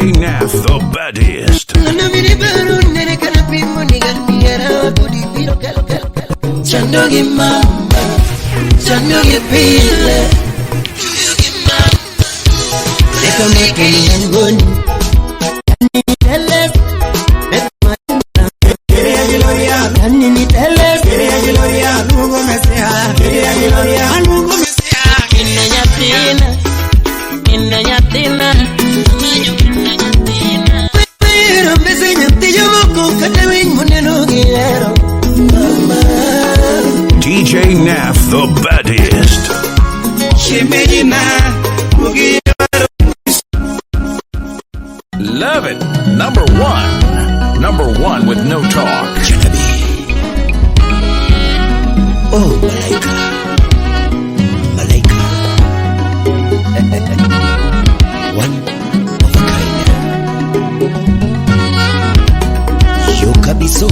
DJ Nath, the baddest. Chandogi mama, chandogi pile. Leko meke ngoni. Nini teles, lungo mesea, lungo mesea. Inna nyatina. Pero mbese nyati yomoko katawin muneno gilero. DJ Nath, the baddest. Love it. Number one with no talk. Oh, Malaika. Malaika. One of a kind. Yokabiso.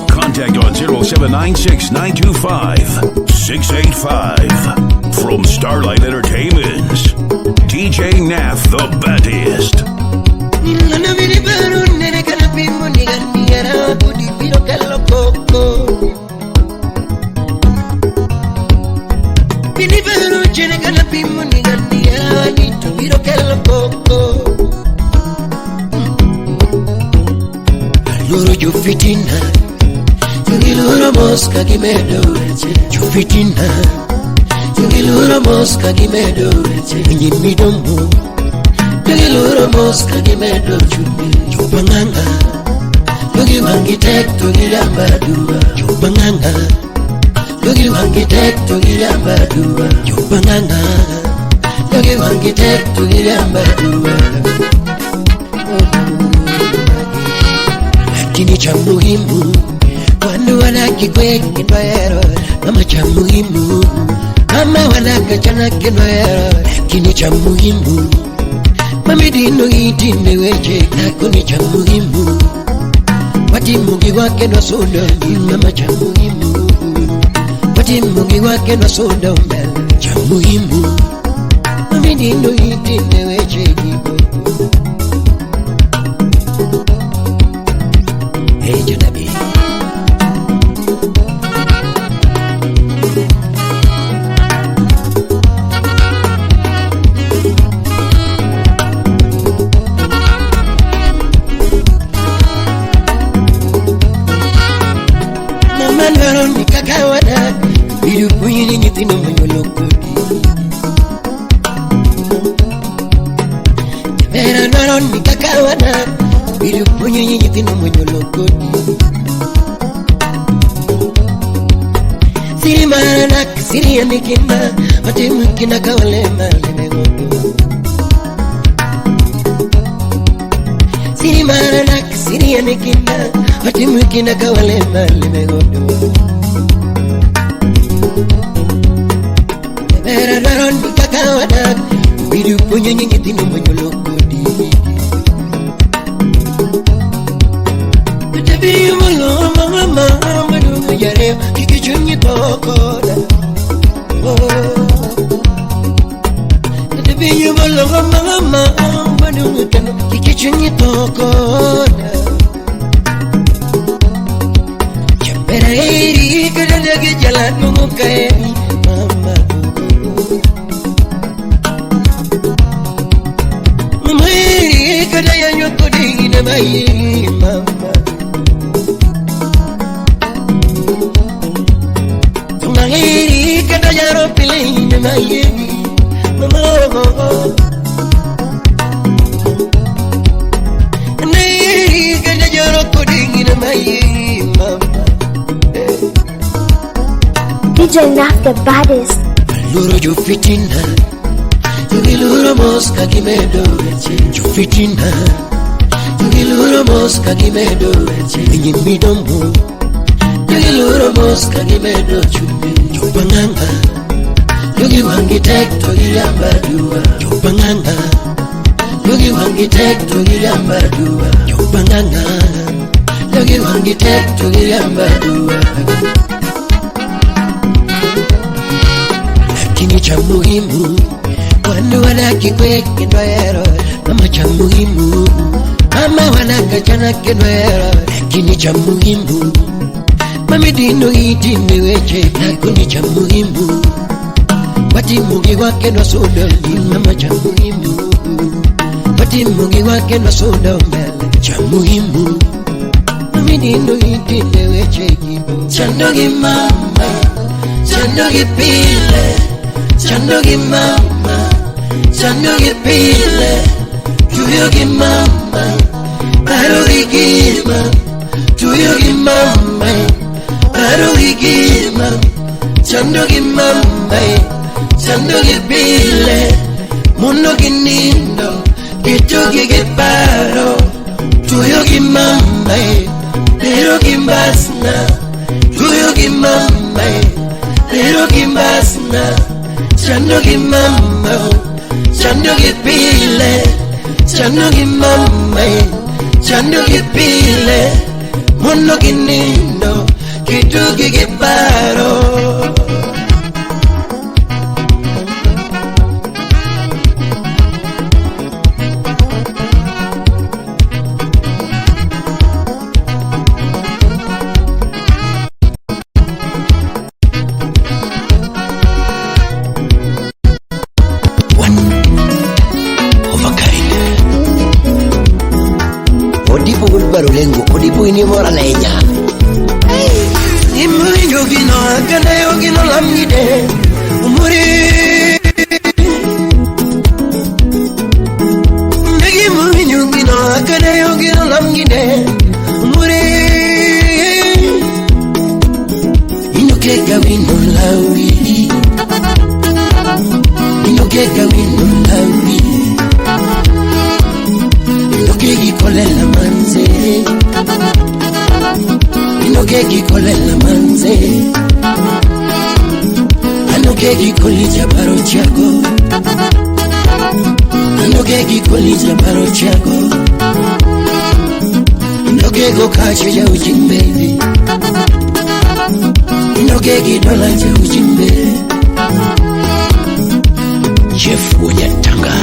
Contact on 0796-925-685. From Starlight Entertainments, DJ Nath, the baddest. Loro you fitina, you loro mosca gimedo, you fitina, you loro mosca gimedo, you midomo, you loro mosca gimedo, you bananga, you architecto gilambadua, you bananga, you architecto gilambadua, you bananga, you architecto gilambadua. Kini cha muhimu wanu wanakikweke ndoero kama cha muhimu kama wanakachana kinoero kini cha muhimu mamidino itime weche kuni cha muhimu wati mungi wake no soda kama cha muhimu wati mungi wake no soda cha muhimu mamidino itime weche Hey, Janabi. Mama naro nikakawana, bidu kunyini nyitino mwenye Mera naro nikakawana, bidu kunyini nyitino mwenye Siri maranak, siri amikina, mati mukina kawalema limegodo. Siri maranak, siri amikina, mati mukina kawalema limegodo. Mera naron nikakawanak, bidu punya nyingitino monyolokodi. Tabi malo mama madu yare kikichunyi tokoda. Tabi malo mama madu kikichunyi tokoda. Chapera iri kadage jalan mukai mama. Mama iri kadaya nyokodi na mai mama. Mahiri kada yaro pilih na mahiri mama mahiri kada yaro koding na mahiri mama DJ Nath, the baddest. Loro you fitina, you loro mosca gimedo, you fitina, you loro mosca gimedo, you midomo. Loro mosca gimedo chupanganga yogi wangi tekto gilambadua chupanganga yogi wangi tekto gilambadua chupanganga yogi wangi tekto gilambadua lakini cha muhimu wanu wanakikweke ndoero kama cha muhimu kama wanakachana kenwera kini cha muhimu mami dino itini weche kuni cha muhimu wati mugi wake no soda mama cha muhimu wati mugi wake no soda mbele cha muhimu mami dino itini weche chandogi mama chandogi pile chandogi mama chandogi pile tuyogi mama arorigima tuyogi mama arorigima chandogi mama chandogi pile munogi nindo kitugi geparo tuyogi mama erogi mbasna tuyogi mama erogi mbasna chandogi mama chandogi pile chandogi mama chandogi pile munogi nindo kitugi geparo Odipo gulbaro lengo odipo ini mora leña imu yogino agana yogino lamgide umuri negi mu yogino agana yogino lamgide umuri inokeka wino lawi inokeka wino lawi inokeki kolela manze inokeki kolela manze anokeki kolija baro chako anokeki kolija baro chako inokeko kache ya ujimbe inokeki dola ya ujimbe Jeff Wonyatanga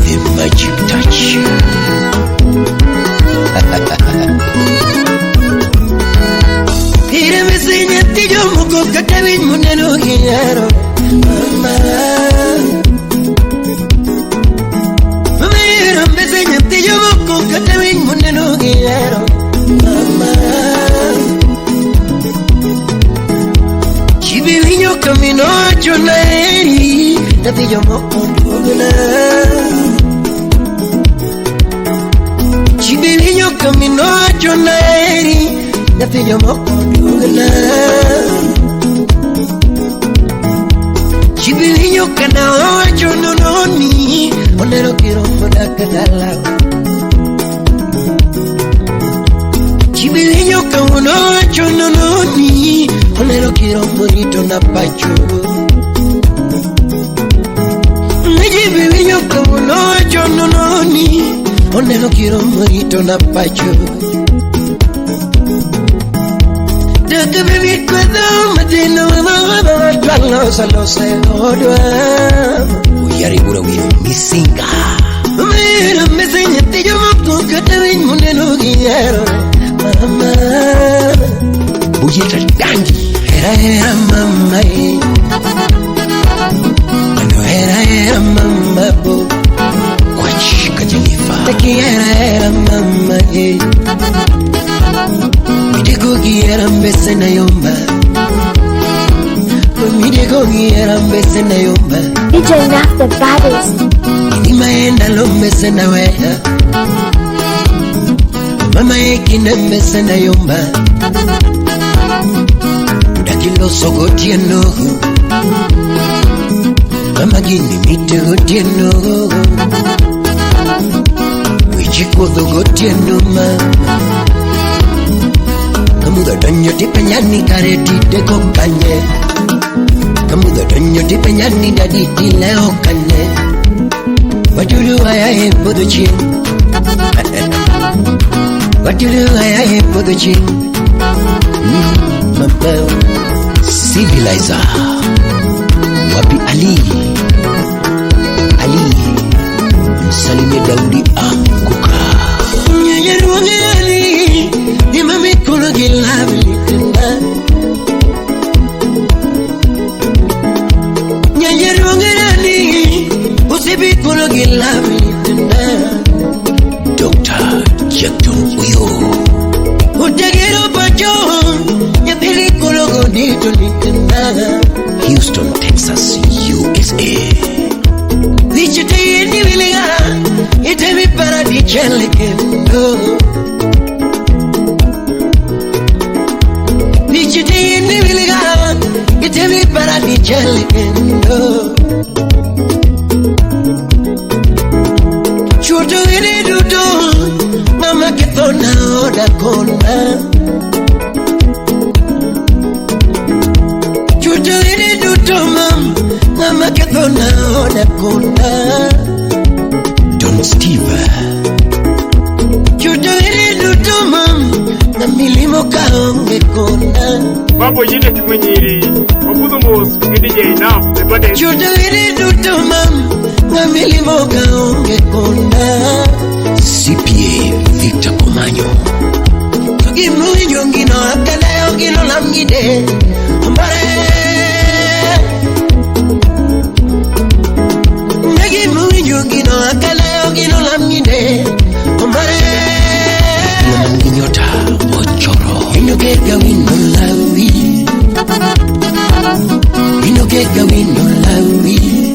the magic touch Ire mesenya tijo muko katawin muneno giyaro mama Mama ire mesenya tijo muko katawin muneno giyaro mama Chibilinyo kamino choneri Tijo muko dugna Chibilinyo kamino choneri Tijo muko dugna Chibilinyo kana ocho nononi Onero kirombo dakadala Chibilinyo kana ocho nononi Onero kirombo rito na pacho Chibilinyo kana ocho nononi Onero kirombo rito na pacho Daka baby kwado madina mama twalo salo se odwa Uyari bura wi misinga Mira mesenya tijo moko katawin muneno giyero mama Bujita dangi era mama Ano era mama bo Kwachika Jennifer Taki era mama Midego giera mbese na yomba Midego giera mbese na yomba DJ Naf the baddest Inimaenda lo mbese na weha Mama ekine mbese na yomba Udakilo sogotie nogu Mama gini mitegotie nogu Wichiko dogotie noma Kamuda donyo tipenyani kareti deko kanye Kamuda donyo tipenyani daditi leo kanye Wajulu ayahe podo chin Wajulu ayahe podo chin Mama Civilizer Wapi Ali Salimia Daudi Anguka kulo gilami tena Dr. Jackton Uyo Utagero bajo ya pili kulo godito tena Houston, Texas, USA Vichite ni vilia ite mi para di chelekendo Vichite ni vilia ite mi para di chelekendo Chuto ine duto mama ketona oda kona Chuto ine duto mama ketona oda kona Don Steve Chuto ine duto na milimo kaonge kona Babo yine kimwenyiri Wabudu mos DJ Naf the baddest Chuto ine duto na milimo kaonge kona CPA Victor Komanyo Togi mwinyo ngino akalayo ngino lamgide Mbare Nagi mwinyo ngino akalayo ngino lamgide Mbare Nyota Ochoro Inokega wino lawi Inokega wino lawi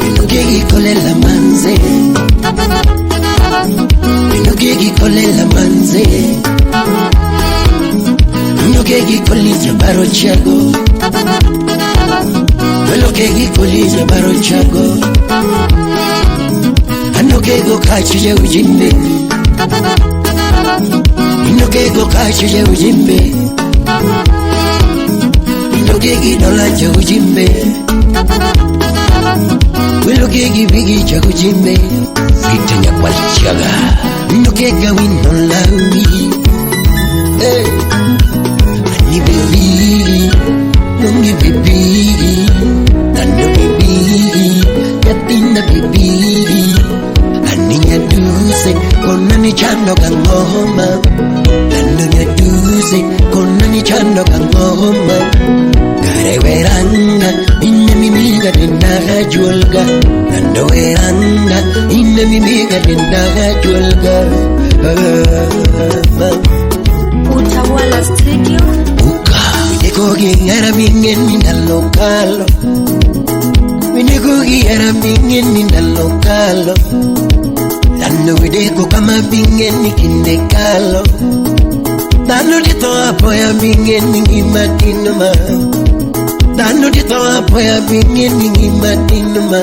Inokegi kolela manze Inokegi kolela manze Inokegi kolija baro chago Inokegi kolija baro chago Inokego kachije ujimbe Inokego kachije ujimbe Inokegi dolaje ujimbe Inokegi bigi cha ujimbe Vitanya kwa chaga Inokega wino lawi Ani baby Nungi baby Nando baby Yatina baby Ani nyaduse Kona ni chando kangoma Nando nyaduse Kona ni chando kangoma Kare veranga Inne mimiga dendaga julga Nando veranga Inne mimiga dendaga julga Utawala Studio Uka Mineko gingara bingen ninalokalo Mineko gingara bingen ninalokalo Lando videko kama bingen nikindekalo Lando dito apoya bingen ningimatinuma Lando dito apoya bingen ningimatinuma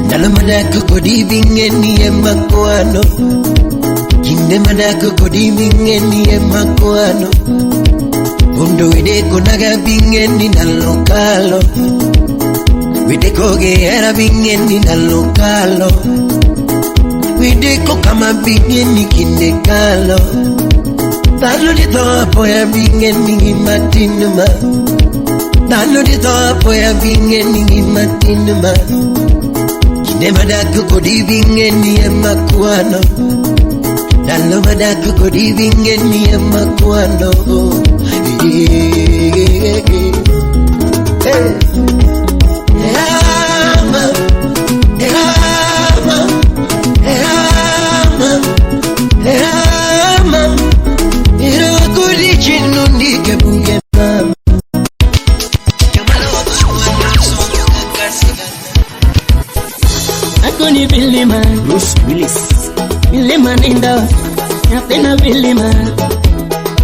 Nalo madako kodi bingen ni emakuano Kinde madako kodi bingen ni emakuano Undo videko naga bingen ninalokalo Videko geera bingen ninalokalo Videko kama bingen nikindekalo Lando dito apoya bingen ningimatinuma Lando dito apoya bingen ningimatinuma Kinde madako kodi bingen ni emakuano Lando madako kodi bingen ni emakuano Akoni Vilima Bruce Willis Vilima ninda Napena Vilima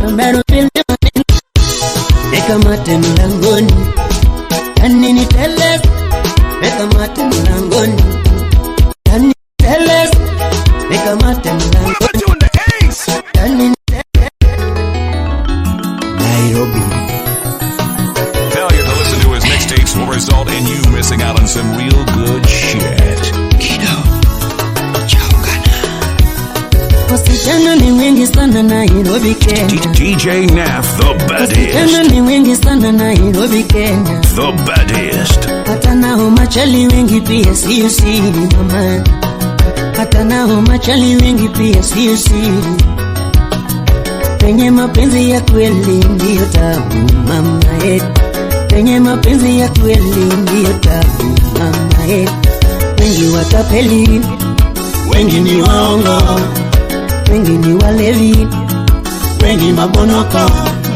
Nambaro Vilima Neka mate mlangoni Kanini teles Neka mate mlangoni Kanini teles Neka mate mlangoni Kanini Nairobi Failure to listen to his mixtapes will result in you missing out on some real good shit. Kido Chaukana Wasichana ni wengi sana Nairobi Kenya DJ Naf the Wasichana baddest. ni wengi sana Nairobi Kenya The baddest. Hata nao machali wengi pia siyo siri mama Hata nao machali wengi pia siyo siri Penye mapenzi ya kweli ndiyo tabu mama yetu Penye mapenzi ya kweli ndiyo tabu mama Wengi watapeli, wengi ni waongo, wengi ni walevi, wengi mabonoko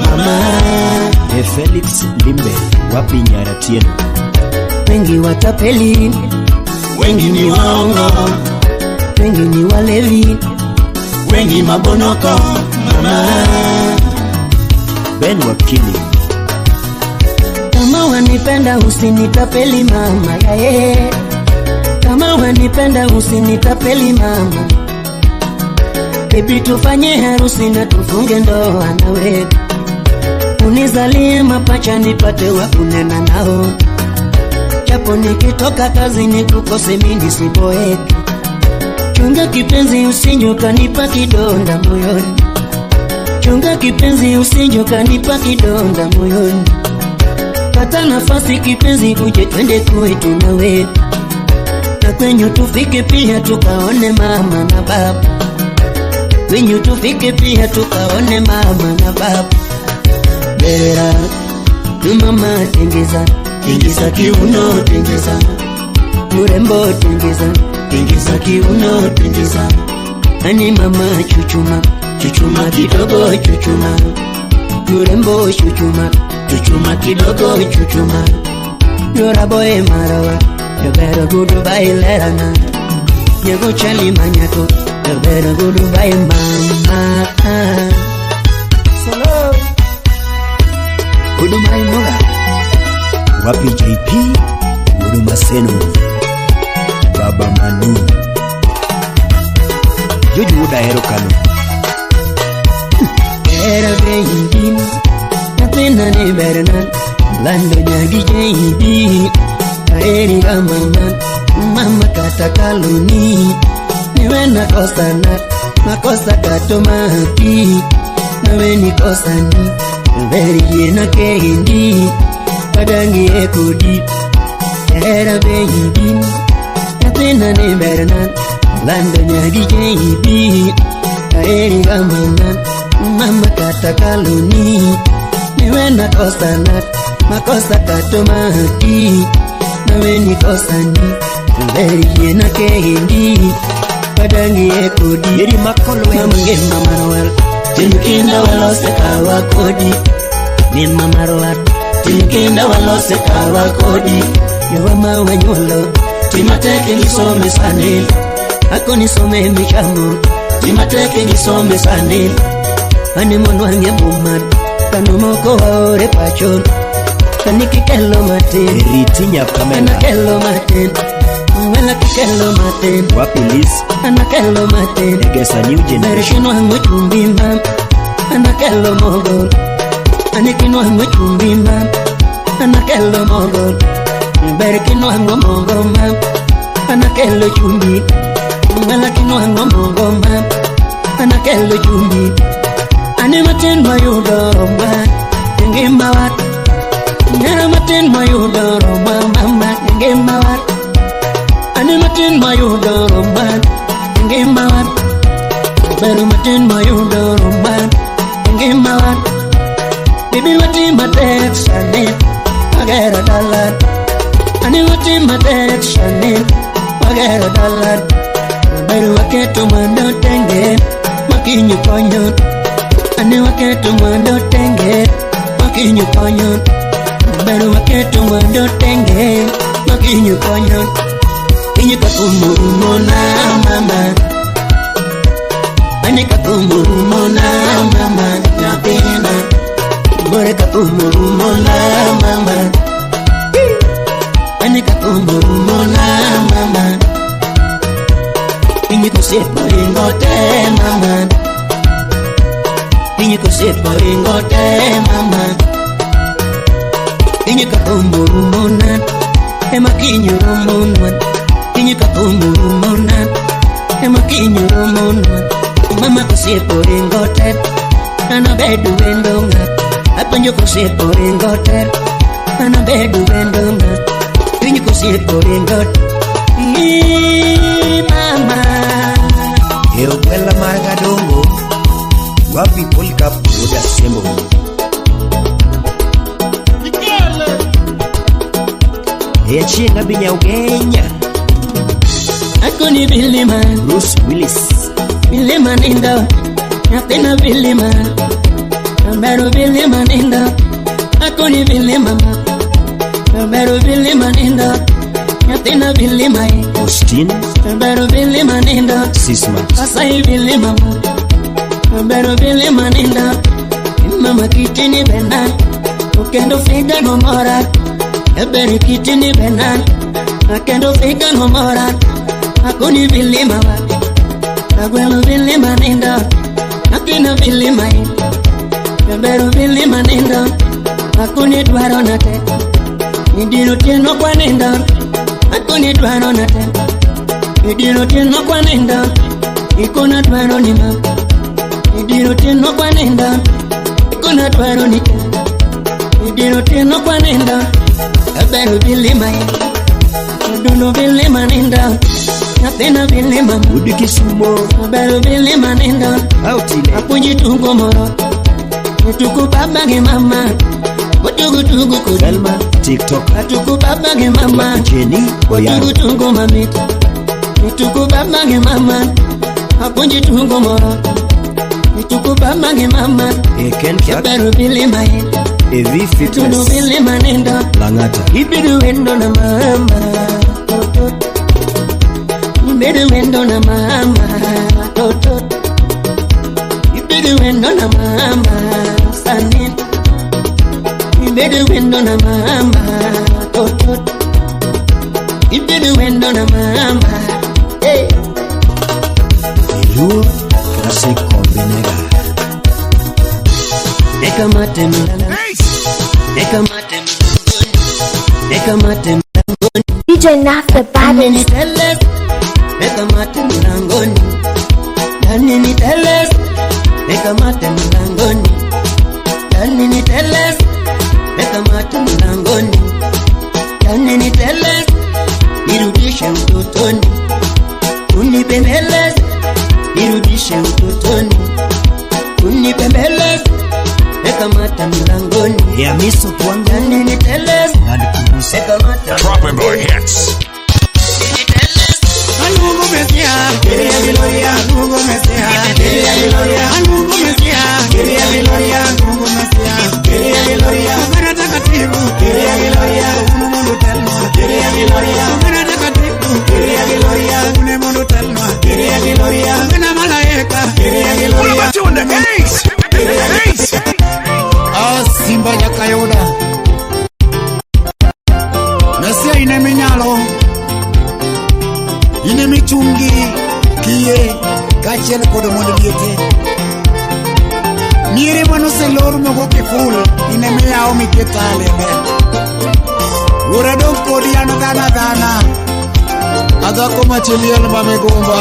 mama. Felix Limbe wapi Nyaratieno. wengi watapeli, Wengi ni waongo, wengi ni walevi, wengi mabonoko mama. Ben Wakili. kama wanipenda usinitapeli mama yae, kama wanipenda usinitapeli mama. Baby tufanye harusi na tufunge ndoa nawe, unizalie mapacha nipate wa kunena nao, japo nikitoka kazi nikukose mimi siboeki. Chunga kipenzi usinyoka nipa kidonda moyoni, chunga kipenzi usinyoka nipa kidonda moyoni. Pata nafasi kipenzi uje twende kwetu nawe, na kwenye tufike pia tukaone mama na baba, kwenye tufike pia tukaone mama na baba. Bera tu mama tengeza, Tingiza kiuno, tingiza, murembo tengeza, tingiza kiuno, tingiza, ani mama chuchuma, chuchuma kidogo, chuchuma, murembo chuchuma, chuchuma kidogo, chuchuma. yora boy marawa, you better go to bailarana, you go chali manyato, you better go to buy mama. Solo, Huduma Inoga wapi JP Huduma Seno Baba Manu Joji Wuda Hero Kano. era baby, napenda ni Bernard, lando nyagi JB, kaeri mama, mama kata kaluni, niwe nakosa makosa katomaki, nawe nikosa ni, veri yena kendi, padangi ekudi. Era baby, napenda ni Bernard, lando nyagi JB, kaeri mama, mama kata kaluni, niwe nakosa makosa katomaki, nawe nikosa ni, veri yena kendi, padangi ekudi. Yeri Makolo Mange mama roal, Timkinda walose kawa kodi, ni mama roal, timkinda walose kawa kodi. yawa mawa nyolo, Timateke nisome sanil, ako nisome michamo, timateke nisome sanil. ani monwange bumar, kanu moko waore pachon, kaniki kelo matin, Ritinya ana Kamela kelo matin, wala kelo matin, wapi Liz ana kelo matin. Negesa New Generation. Berkino hango chumbimba, ana kelo mogol, anikino hango chumbimba, ana kelo mogol. Berkino hango mogomba, ana kelo chumbi, wala kino hango mogomba, ana kelo chumbi. Ani matin mayudoromba, ngimba wat, nera matin mayudoromba, mama ngimba wat. Ani matin mayudoromba, ngimba wat. Beru matin mayudoromba, ngimba wat. Bibi matin matek sanit, magera dalat. Ani matin matek sanit, magera dalat. Beru waketu mando tenge, makinyu konyot. Ani waketu mando tenge, makinyu konyot. Beru waketu mando tenge, makinyu konyot. Inyu kakumurumona mama, ani kakumurumona mama, napenda. Bore kakumurumona mama, ani kakumurumona mama. Inyu kusipo ingote mama, inyu kusipo ingote mama. Inyu kakumurumona, ema kinyu rumunwan. Inyu kakumurumona, ema kinyu rumunwan. Mama kusipo ingote, ana bedu wendonga. Apanyo kusipo ingote, ana bedu wendonga. Inyu kusipo ingote, mama. Eokwela Margadongo wapi Polycarp Wuda Sembo. Echienga binya ugenya Akuni vilima Bruce Willis. Vilima ninda Natina vilima Beru vilima ninda Akuni vilima Beru vilima ninda Natina vilima Austin. Beru vilima ninda Sisma. Asai vilima Beru vilima ninda Mama kitini benan Ukendo figa no mora Beru kitini benan Akendo figa no mora Akuni vilima Agwelo vilima ninda Akina vilima Beru vilima ninda Akuni dwaro nate Idino tieno kwa ninda Akuni dwaro nate Idino tieno kwa ninda Ikuna dwaro nima Idino tieno kwa ninda Ikuna dwaro nite Idino tieno kwa ninda Beru vilima Duno vilima ninda Natina vilima Udi Kisumo. Beru vilima ninda Outile. Apunji tungo moro Tuku baba ge mama Tugu tugu kudu Selma. TikTok. Tuku baba ge mama Jenny. Tugu Oyaro. tungo mami Tuku baba ge mama Apunji tungo moro Tuku baba ge mama Ken Kiak. Beru vilima Evi Tudu Fitness. vilima ninda Langata. Ibidu wendo na mama Ibidu wendo na mama Ibidu wendo na mama Sanin Ibidu wendo na mama Ibidu wendo na mama Hey Ilu. Classic Combinega. Neka mate mlangoni Neka mate mlangoni Neka mate mlangoni DJ Naf the Nani baddest. teles Neka mate mlangoni Nani teles Neka mate mlangoni Nani teles Neka mate mlangoni Nani teles Nirudishe utotoni Unipembeleze Nirudishe utotoni Unipembeleze Neka mate mlangoni Ya miso kwangu. Nani teles Ngadi kurusa. Neka mate Dropping the hits. Alugo mesia, quería gloria, alugo mesia, quería gloria, alugo mesia, quería gloria, alugo mesia, quería gloria, para takatifu, quería gloria, uno mundo telma, quería gloria, para takatifu, quería gloria, uno mundo telma, quería gloria, una malaika, quería gloria. What am I doing? The ace! The ace! Ah, Simba ya Kayoda, mesia ineminyalo. Ine michungi kiye kachel kod mondo liete Mire mano se lor mogo kiful ine miyao miketale me Ura dong kodi ano dana Adako machiliel mame gomba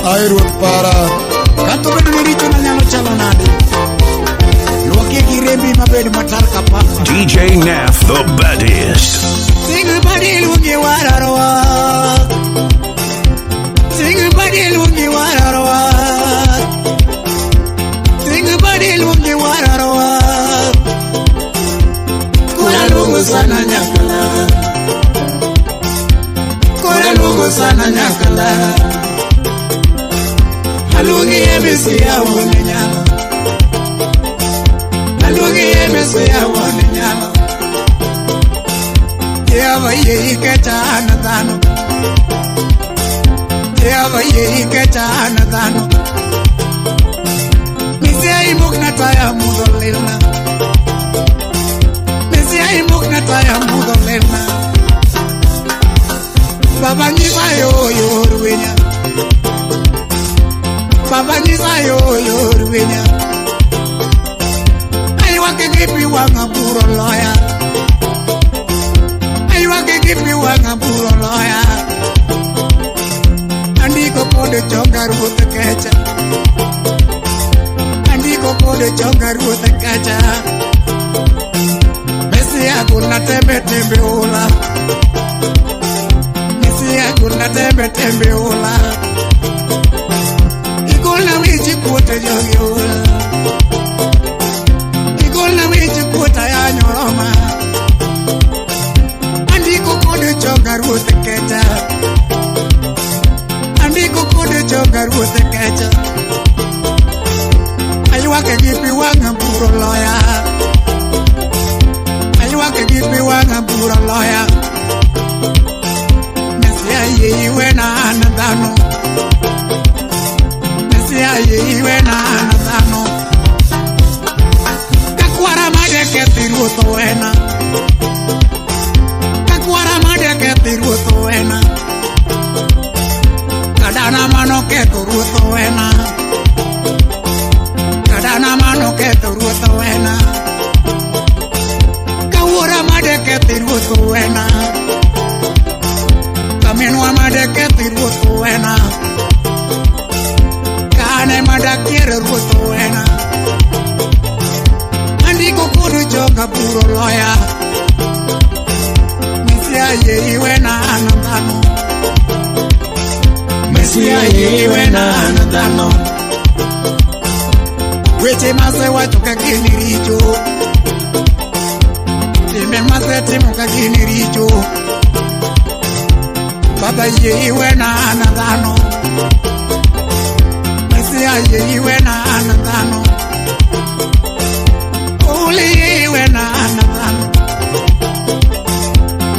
Airut para Kanto bedo niricho na nyalo chalo nadi Luake girembi mabedo matar kapa DJ Naf, the baddest. Singa badi luge wararwa Sing badi lungi wararwa Sing badi lungi wararwa Kura lungu sana nyakala Kura lungu sana nyakala Halungi emisi ya wone nyala Halungi emisi ya wone nyala Yava ye ikecha anadano Yava ye ikecha anadano Misia imukna taya mudolena Misia imukna taya mudolena Baba nyifa yo ruwenya Baba nyifa yo ruwenya Aywa ke gipi wanga puro loya Aywa ke gipi wanga puro loya Andiko pode chonga ruta kecha Andiko pode chonga ruta kecha Mesia kuna tembe ola Mesia kuna tembe ola Ikona wichi kuota jogi ola Ikona wichi kuota ya nyoroma Andiko pode chonga ruta kecha iwe na anadano. Mesia iwe na anadano. Kakwara made ke tiruto wena. Kakwara made ke tiruto wena. Kadana mano ke tiruto wena. Kadana mano ke tiruto wena. Kawura made ke tiruto wena. Kaminwa made ke tiruto wena. Kane mada kiere ruto wena. Andiko kudu joka puro loya. Mesia iwe na anadano. Mesia iwe na anadano. Weche mase wacho kagini richo. Time mase timo kagini richo. Baba iwe na anadano. Mesia iwe na anadano. Uli iwe na anadano.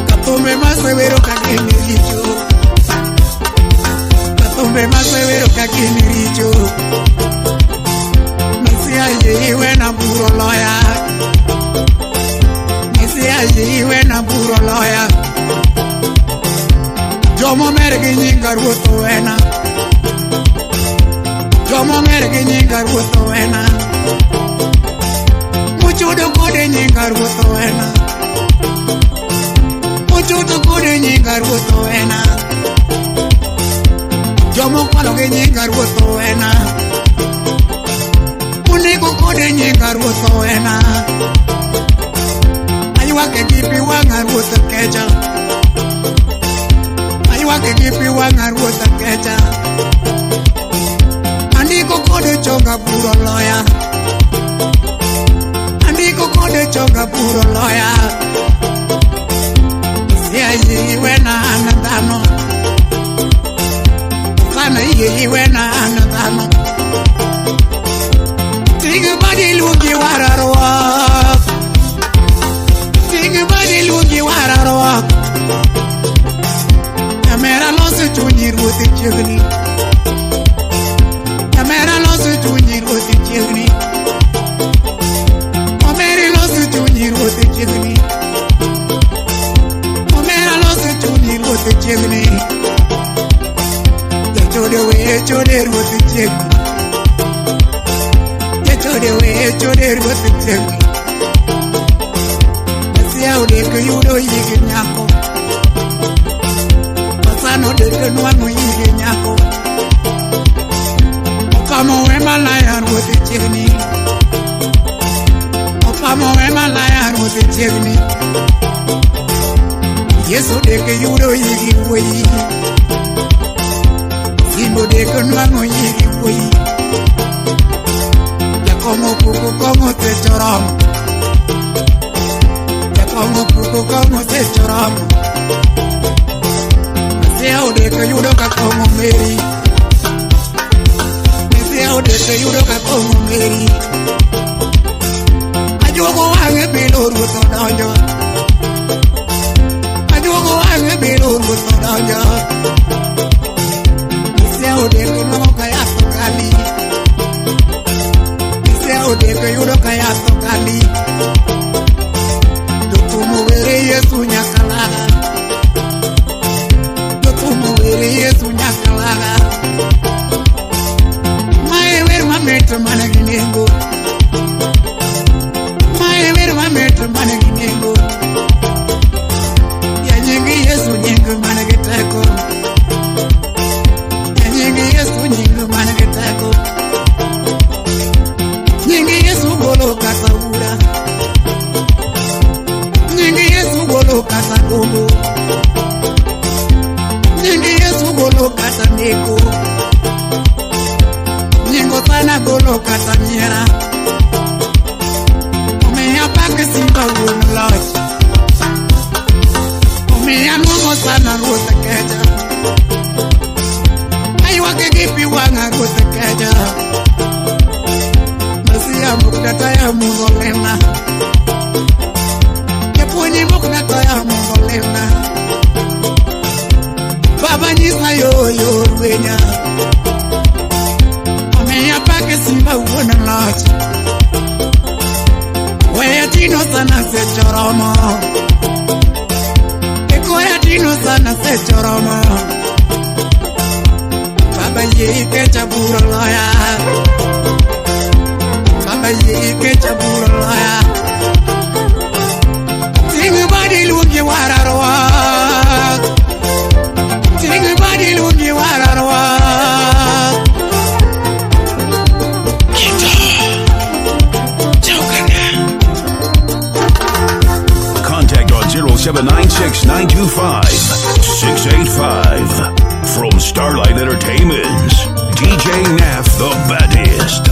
Katumbe masewero kagini richo. Katumbe masewero kagini richo. Mesia iwe na puro loya. Mesia iwe na puro loya. Jomo mergi nyinga ruto wena. Jomo mergi nyinga ruto wena. Muchudu kode nyinga ruto wena. Muchudu kode nyinga ruto wena. Jomo kwalo ge nyinga ruto wena. Muniko kode nyinga ruto wena. Aywa ke gipi wanga ruto keja. Wake gipi wanga ruota keja. Andiko kode choga puro loya. Andiko kode choga puro loya. Mesia iwe na anadano. Kana iwe na anadano. Tigi badi lugi wararwa. Tigi badi lugi wararwa. Kamera losu chunyi ruti chigni. Kamera losu chunyi ruti chigni. Kamera losu chunyi ruti chigni. Kamera losu chunyi ruti chigni. Chode ruti chigni. Chode ruti chigni. Mesia udeke yudo yigi nyako. No de que no anu yige nyako. Okamo we malaya ruti chigni. Okamo we malaya ruti chigni. Yesu de que yudo yigi wei. Simbo de que no anu yigi wei. Ya como kuku como te choram. Ya como kuku como te choram. Mesia udeke yudo kakomo meri. Mesia udeke yudo kakomo meri. Ajogo wange bilo ruto donjo. Ajogo wange bilo ruto donjo. Mesia udeke no kaya sokali. Mesia udeke yudo kaya sokali. Dokumu were Yesu nyakalaga. Yesu nyakalaga. Maewer mameto managinengo. Maewer mameto managinengo. Ya nyingi Yesu nyingi managiteko. Ya nyingi Yesu nyingi managiteko. Nyingi Yesu golo kasabura. Nyingi Yesu golo kasagogo. Nyingi Yesu golo kata neko. Nyingo sana golo kata nyera. Umeya pake simba wun loj. Umeya momo sana ruta keja. Aywa ke gipi wanga ruta keja. Mesia mukdata ya mungolena. Kepuni mukdata ya mungolena. Baba nyisa yo rwenya Omeya pake simba uona loch Weya tino sana se choromo Ekoya tino sana se choromo Baba yike chabura loya Baba yike chabura loya Tingu badi lungi wararwa Tingu badi lungi wararwa Contact on 0796-925-685. From Starlight Entertainment, DJ Naf the baddest.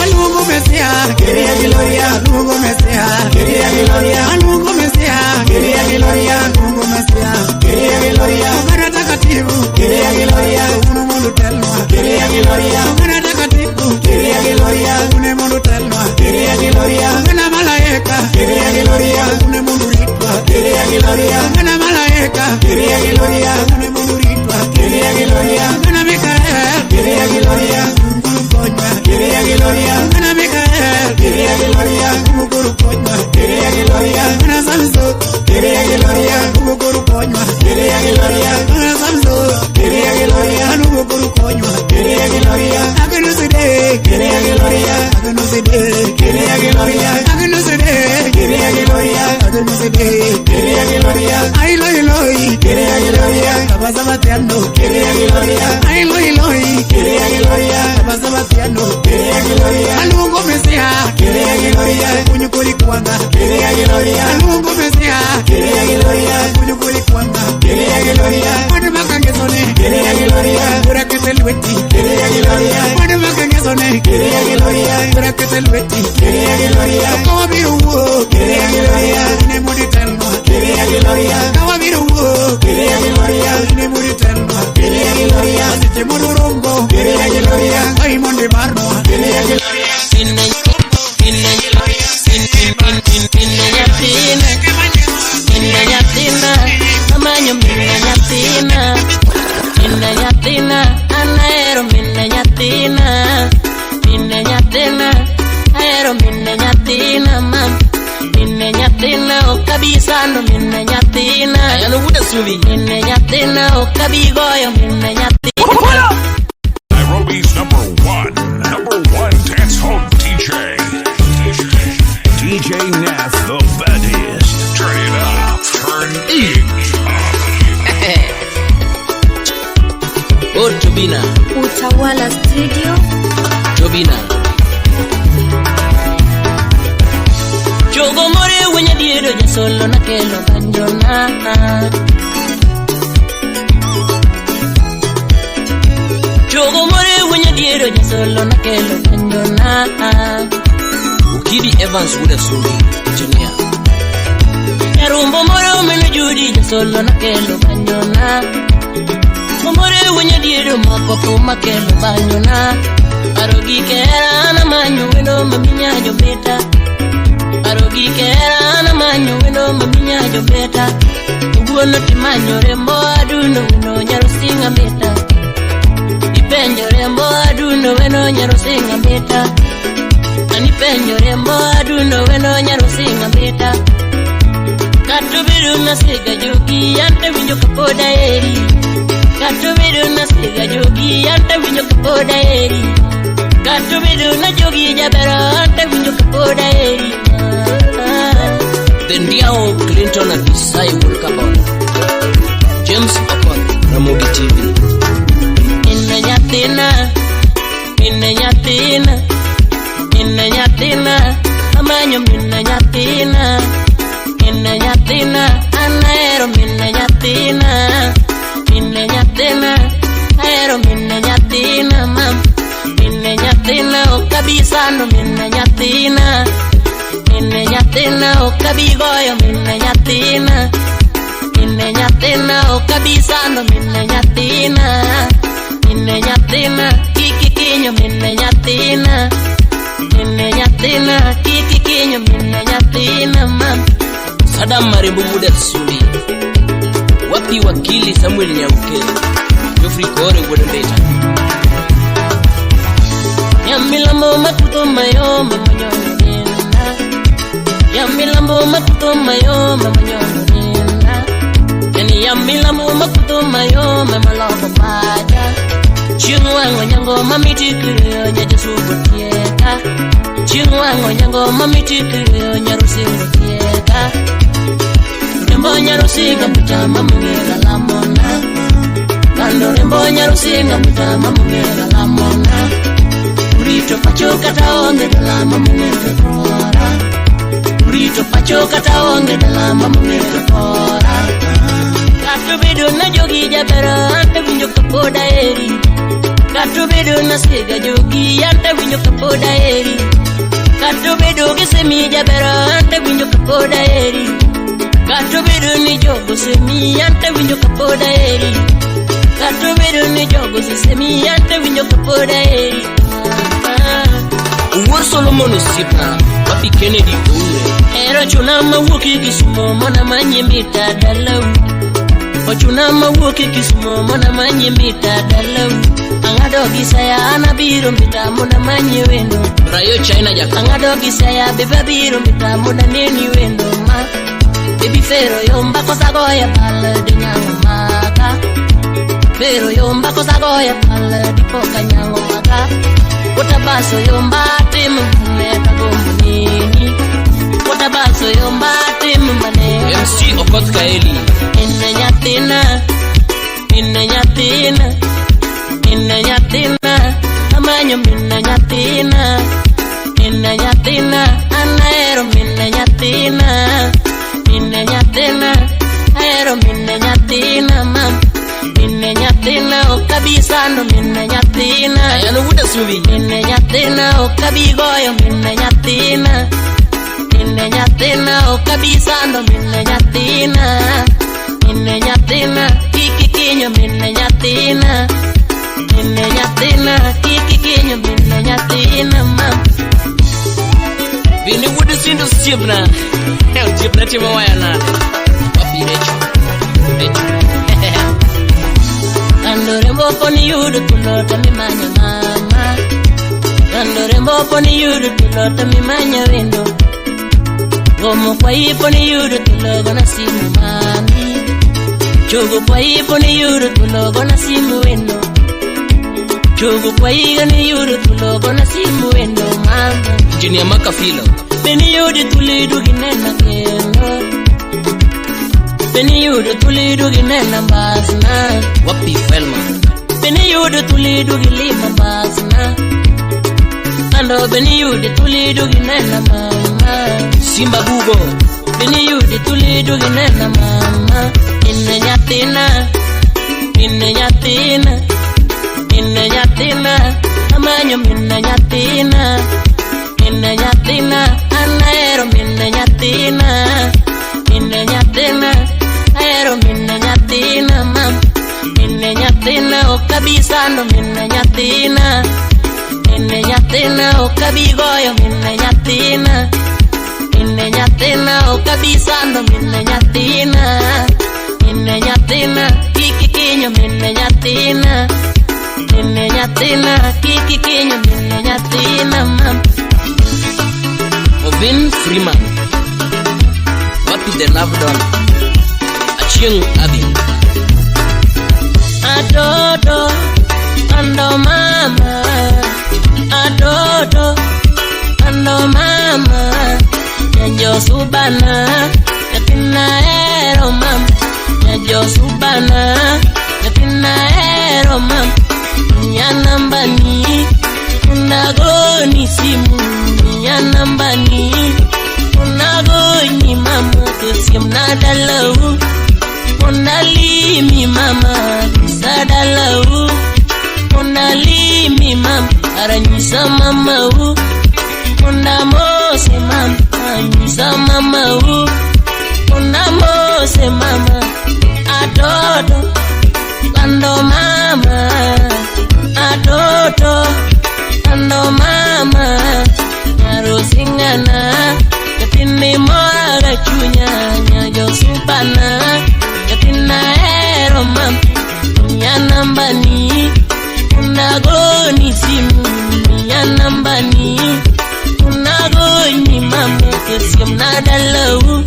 Alugo mesia, quería gloria, alugo mesia, quería gloria, alugo mesia, quería gloria, alugo mesia, quería gloria, para takatifu, quería gloria, uno mundo telno, quería gloria, para takatifu, quería gloria, uno mundo telno, quería gloria, una malaika, quería gloria, uno mundo ritmo, quería gloria, una malaika, quería gloria, uno mundo ritmo, quería gloria, una Mikael, quería gloria, quería gloria, una Mikael, quería gloria, un guru coño, quería gloria, una Samson, quería gloria, un guru coño, quería gloria, una Samson, quería gloria, un guru coño, quería gloria, agano se de, quería gloria, agano se de, quería gloria, agano se de, quería gloria, agano se de, quería gloria, ay loy, quería gloria, pasa bateando, quería gloria, ay loy, quería gloria, pasa bateando, quería gloria, alungo mesia, quería gloria, puño culicuanga, quería gloria, alungo mesia, quería gloria, puño culicuanga, quería gloria, cuando macangesone, quería gloria, pura que te lueti, quería gloria, cuando macangesone, quería gloria, pura que te lueti, quería gloria, como viruwo, quería gloria, ne muritelmo, quería gloria, como viruwo, quería gloria, ne muritelmo, quería gloria, si te mururumbo, quería gloria, ay monde barno, quería gloria, Kabisando minne nyatina ayano buda subi minne nyatina okabigoyo minne nyatina Nairobi's number one dance hall DJ. DJ Naf the baddest. Turn it up. Turn it up. Oh Tobina Utawala Studio. Tobina Jogo more wenye diero ya solo na kelo banjona Jogo more wenye diero ya solo na kelo banjona Ukidi Evans wuda suli engineer Yarumbo more meno judi ya solo na kelo banjona More wenye diero mapoko makelo banjona Arogi kera na manyo weno maminya jobeta Arogi kera na manyo weno maminya jobeta Uguono timanyo rembo aduno weno nyaro singa beta Ipenjo rembo aduno weno nyaro singa beta Anipenjo rembo aduno weno nyaro singa beta Katubiru nasiga jogi yante winyo kapoda eri Katubiru nasiga jogi yante winyo kapoda eri Katubiru na jogi jabera yante winyo kapoda eri The Ndiao Clinton at Isai Wolkabon James Akon Ramogi TV Inna nyatina Amanyo minna nyatina Anaero minna nyatina Aero minna nyatina mam Minna nyatina Okabisano minna nyatina Okabigoyo minna nyatina Okabisano minna nyatina Kikikinyo minna nyatina Kikikinyo minna nyatina mam Sadam Maribu Buda Suli Wapi wakili Samuel Nyauke Geoffrey Kore Godondeta Yamilambo makuto mayo mamanyonena Yamilambo makuto mayo mamanyonena Yani yamilambo makuto mayo mamaloko paja Chingwango nyango mamitikiro nyajasubutieka Chingwango nyango mamitikiro nyarusirutieka Rembo nyarusinga mutama mungela lamona Kando rembo nyarusinga mutama mungela lamona Urito pachoka taonge dalama mungela kora Urito pachoka taonge dalama mungela kora Katubidu na jogi jabera ante vinyo kapoda eri Katubidu na siga jogi ante vinyo kapoda eri Katubidu kisemi jabera ante vinyo kapoda eri Katubidu ni jogo semi ante vinyo kapoda eri Katubidu ni jogo semi ante vinyo kapoda eri Uwar Solomon Sipna Papi Kennedy Oure Ero chunama wuki kisumo mona manyimita dalau Ochunama wuki kisumo mona manyimita dalau Angado gisaya anabiro mbita mona manyi wendo Rayo China jaka Angado gisaya beba biro mbita mona neni wendo ma Baby Fero yomba kosa goya pala de nyango maka Fero yomba kosa goya pala di poka nyango maka Kotabaso yomba timu meka gombunini Kotabaso yomba timu mane MC Okot Kaeli Inne nyatina Inne nyatina Inne nyatina Amanyo minne nyatina Inne nyatina Anaero minne nyatina Minne nyatina Aero minne nyatina mam Minne nyatina okabisano minne nyatina Ayano wuda subi Minne nyatina okabigoyo minne nyatina Minne nyatina okabisano minne nyatina Minne nyatina kikikinyo minne nyatina Minne nyatina kikikinyo minne nyatina mam Bini wuda sindo sibna Heo sibna tima wayana Wapi recho Andorembo poni yudu tulota mimanya mama Andorembo poni yudu tulota mimanya wendo Gomo kwa ipo ni yudu tulogo na simu mami Chogo kwa ipo ni yudu tulogo na simu wendo Chogo kwa iga ni yudu tulogo na simu wendo mama Engineer Makafilo Beni yudu tulidu ginena kendo Beni yudu tulidu ginena mbazna Wapi Felma Beni yudu tulidu gilima mbazna Ando beni yudu tulidu ginena mama Simba Bugo Beni yudu tulidu ginena mama Inne nyatina Inne nyatina Inne nyatina Amanyo minne nyatina Inne nyatina Anaero minne nyatina Inne nyatina Aero minne nyatina mam Minne nyatina okabisano minne nyatina Minne nyatina okabigoyo minne nyatina Minne nyatina okabisano minne nyatina Minne nyatina kikikinyo minne nyatina Minne nyatina kikikinyo minne nyatina mam Ovin Freeman Wapi the love done Achieng Abi Adodo Ando mama Adodo Ando mama Nyanjo subana Yatina ero mam Nyanjo subana Yatina ero mam Nyanambani Unagoni simu Nyanambani Unagoni mama Kusimna dalau Unalimi mama Sadalau Unalimi mama Aranyisa mama Unamose mama Aranyisa mama Unamose mama Adodo Ando mama Adodo Ando mama Narosingana Katini moa gachunya Nyajo supana Katina nambani unago ni simu ya nambani unago ni mama kesem nadalau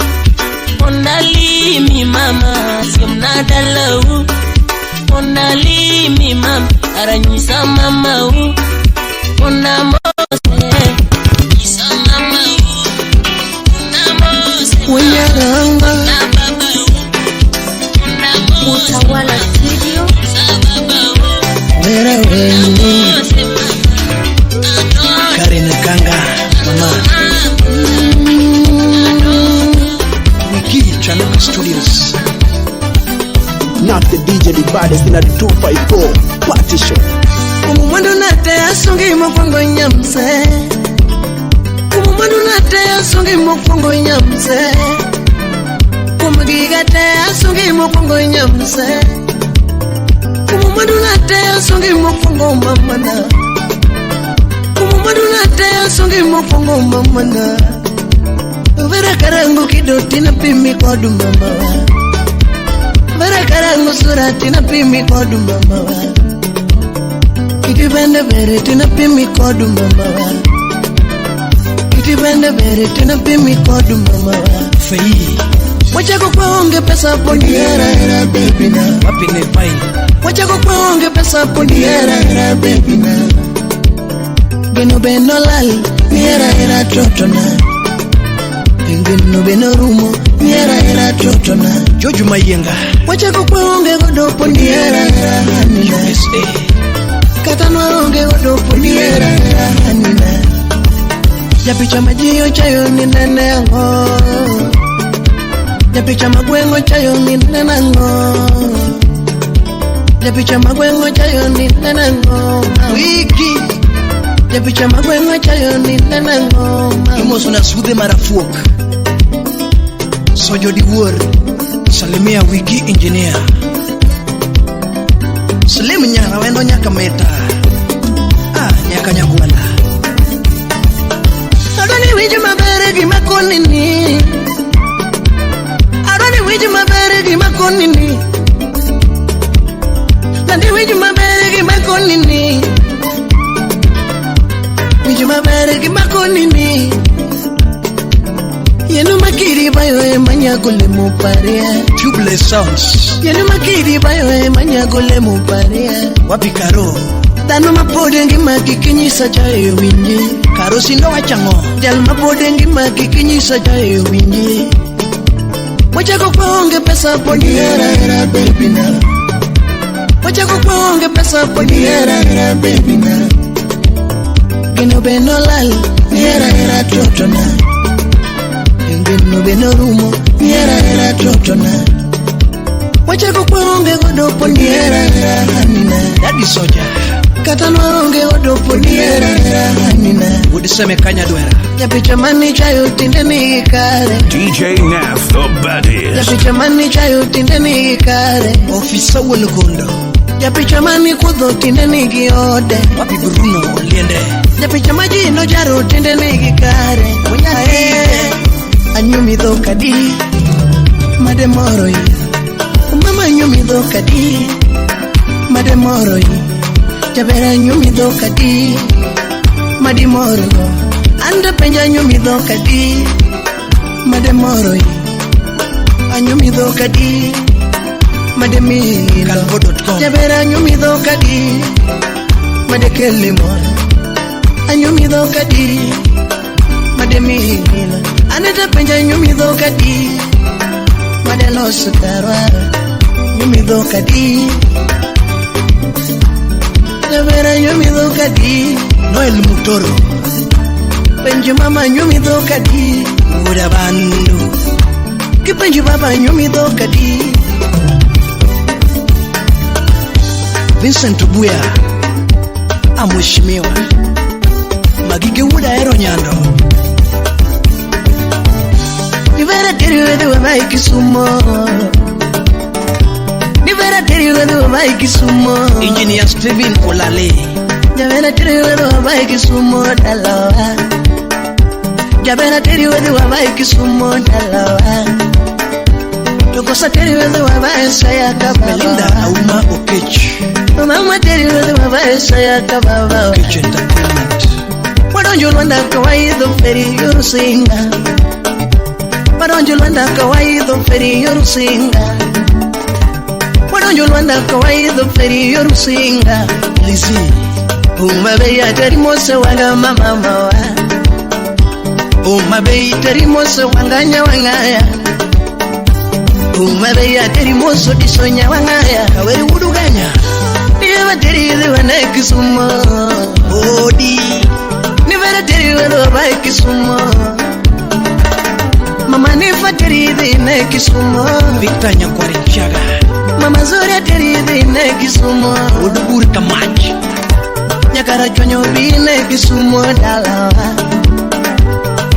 onali mi mama sem nadalau onali mi mama aranyisa mama u onamose isa mama u onamose Wanyaranga Utawala Studio. Vera wengi Karina Kanga Mama Wiki Chanaka Studios. Not the DJ, the baddest in the 254 party show. Kumumwandu nate asungi mokongo nyamse Kumumwandu nate asungi mokongo nyamse Kumugiga te asungi mokongo nyamse Kumumwandu nate asungi mokongo mamana Kumumwandu nate asungi mokongo mamana Vera karangu kidoti na pimi kwa dumama Vera karangu surati na pimi kwa dumama Kitibende bere tina pimi kwa dumama Kitibende bere tina pimi kwa dumama Fei Wacha kukuonge pesa poni era baby na Wapi ne pai Wacha kukuonge pesa poni era baby na Geno beno lal era trotona Geno beno rumo era trotona Joju Mayenga Wacha kukuonge godo poni era hanina USA Katano onge godo poni era hanina Japicha majiyo chayo ni nene yango Japicha magwengo chayo ni nanango Japicha magwengo chayo ni nanango Wiki Japicha magwengo chayo ni nanango Imoso na sude marafuok Sojo di war Salimia Wiki engineer Salim nyara wendo nyaka meta Nyaka nyagwala Adoni wiji mabere gima konini Arani wiji mabere gi makonini Nandi wiji mabere gi makonini Wiji mabere gi makonini Yenu makiri bayo e manyagole muparia Tubeless Sounds Yenu makiri bayo e manyagole muparia Wapi Karo Dano mapodengi makikinyisa chae winji Karo sindo wachango Jal mapodengi makikinyisa chae winji Wacha kukuonge pesa poni era baby na Wacha kukuonge pesa poni era baby na Geno beno lal era trotona Geno beno rumo era trotona Wacha kukuonge godo poni era hanina Daddy Soja Katano onge godo poni era hanina Udiseme kanya dwera Japicha mani chayo tindeni kare DJ Naf, the baddest. Japicha mani chayo tindeni kare Ofisa Wolukondo Japicha mani kudho tindeni giode Wapi Bruno Liende Japicha maji no jaro tindeni kare Anyumi dho kadi Made moroi Mama anyumi dho kadi Made moroi Jabera anyumi dho kadi Madi moroi Anda penja nyumi dho kadi Made moroi Anyumi dho kadi Made milo Kalbo.com Jabera anyumi dho kadi Made kelimo Anyumi dho kadi Made milo Aneta penja nyumi dho kadi Made losu karwara Nyumi dho kadi Jabera nyumi dho kadi Noel Mutoro Penji mama nyumi dho kadi Uda bandu Kipenji baba nyumi dho kadi Vincent Buya Amweshimiwa Magige Uda ero nyando Nivera teri wedu wa maiki sumo Nivera teri wedu wa maiki sumo Engineer Steven Olale Nivera teri wedu wa maiki sumo dalawa Jabena teri wedu wa maiki sumo dalawa Tukosa teri wedu wa maiki saya kabala Melinda Auma Okech mama teri wa baisha ya kababa Kitchen Entertainment. Why don't you wonder kawaii the ferry you singa Why don't you wonder kawaii the ferry you singa Why don't you wonder kawaii the ferry you singa Lizzie. Umabeya teri mose wanga mama mawa Umabeya teri mose wanganya wangaya Umabeya teri mose disonya wangaya Kaweri uduganya Niwa teri wana Kisumu Odi Niwa teri wana Kisumu Mama nifa teri wana Kisumu Victor Nyakwari Chaga. Mama zuri teri wana Kisumu Uduburi Kamachi. Nyakara chonyo bine Kisumu dalawa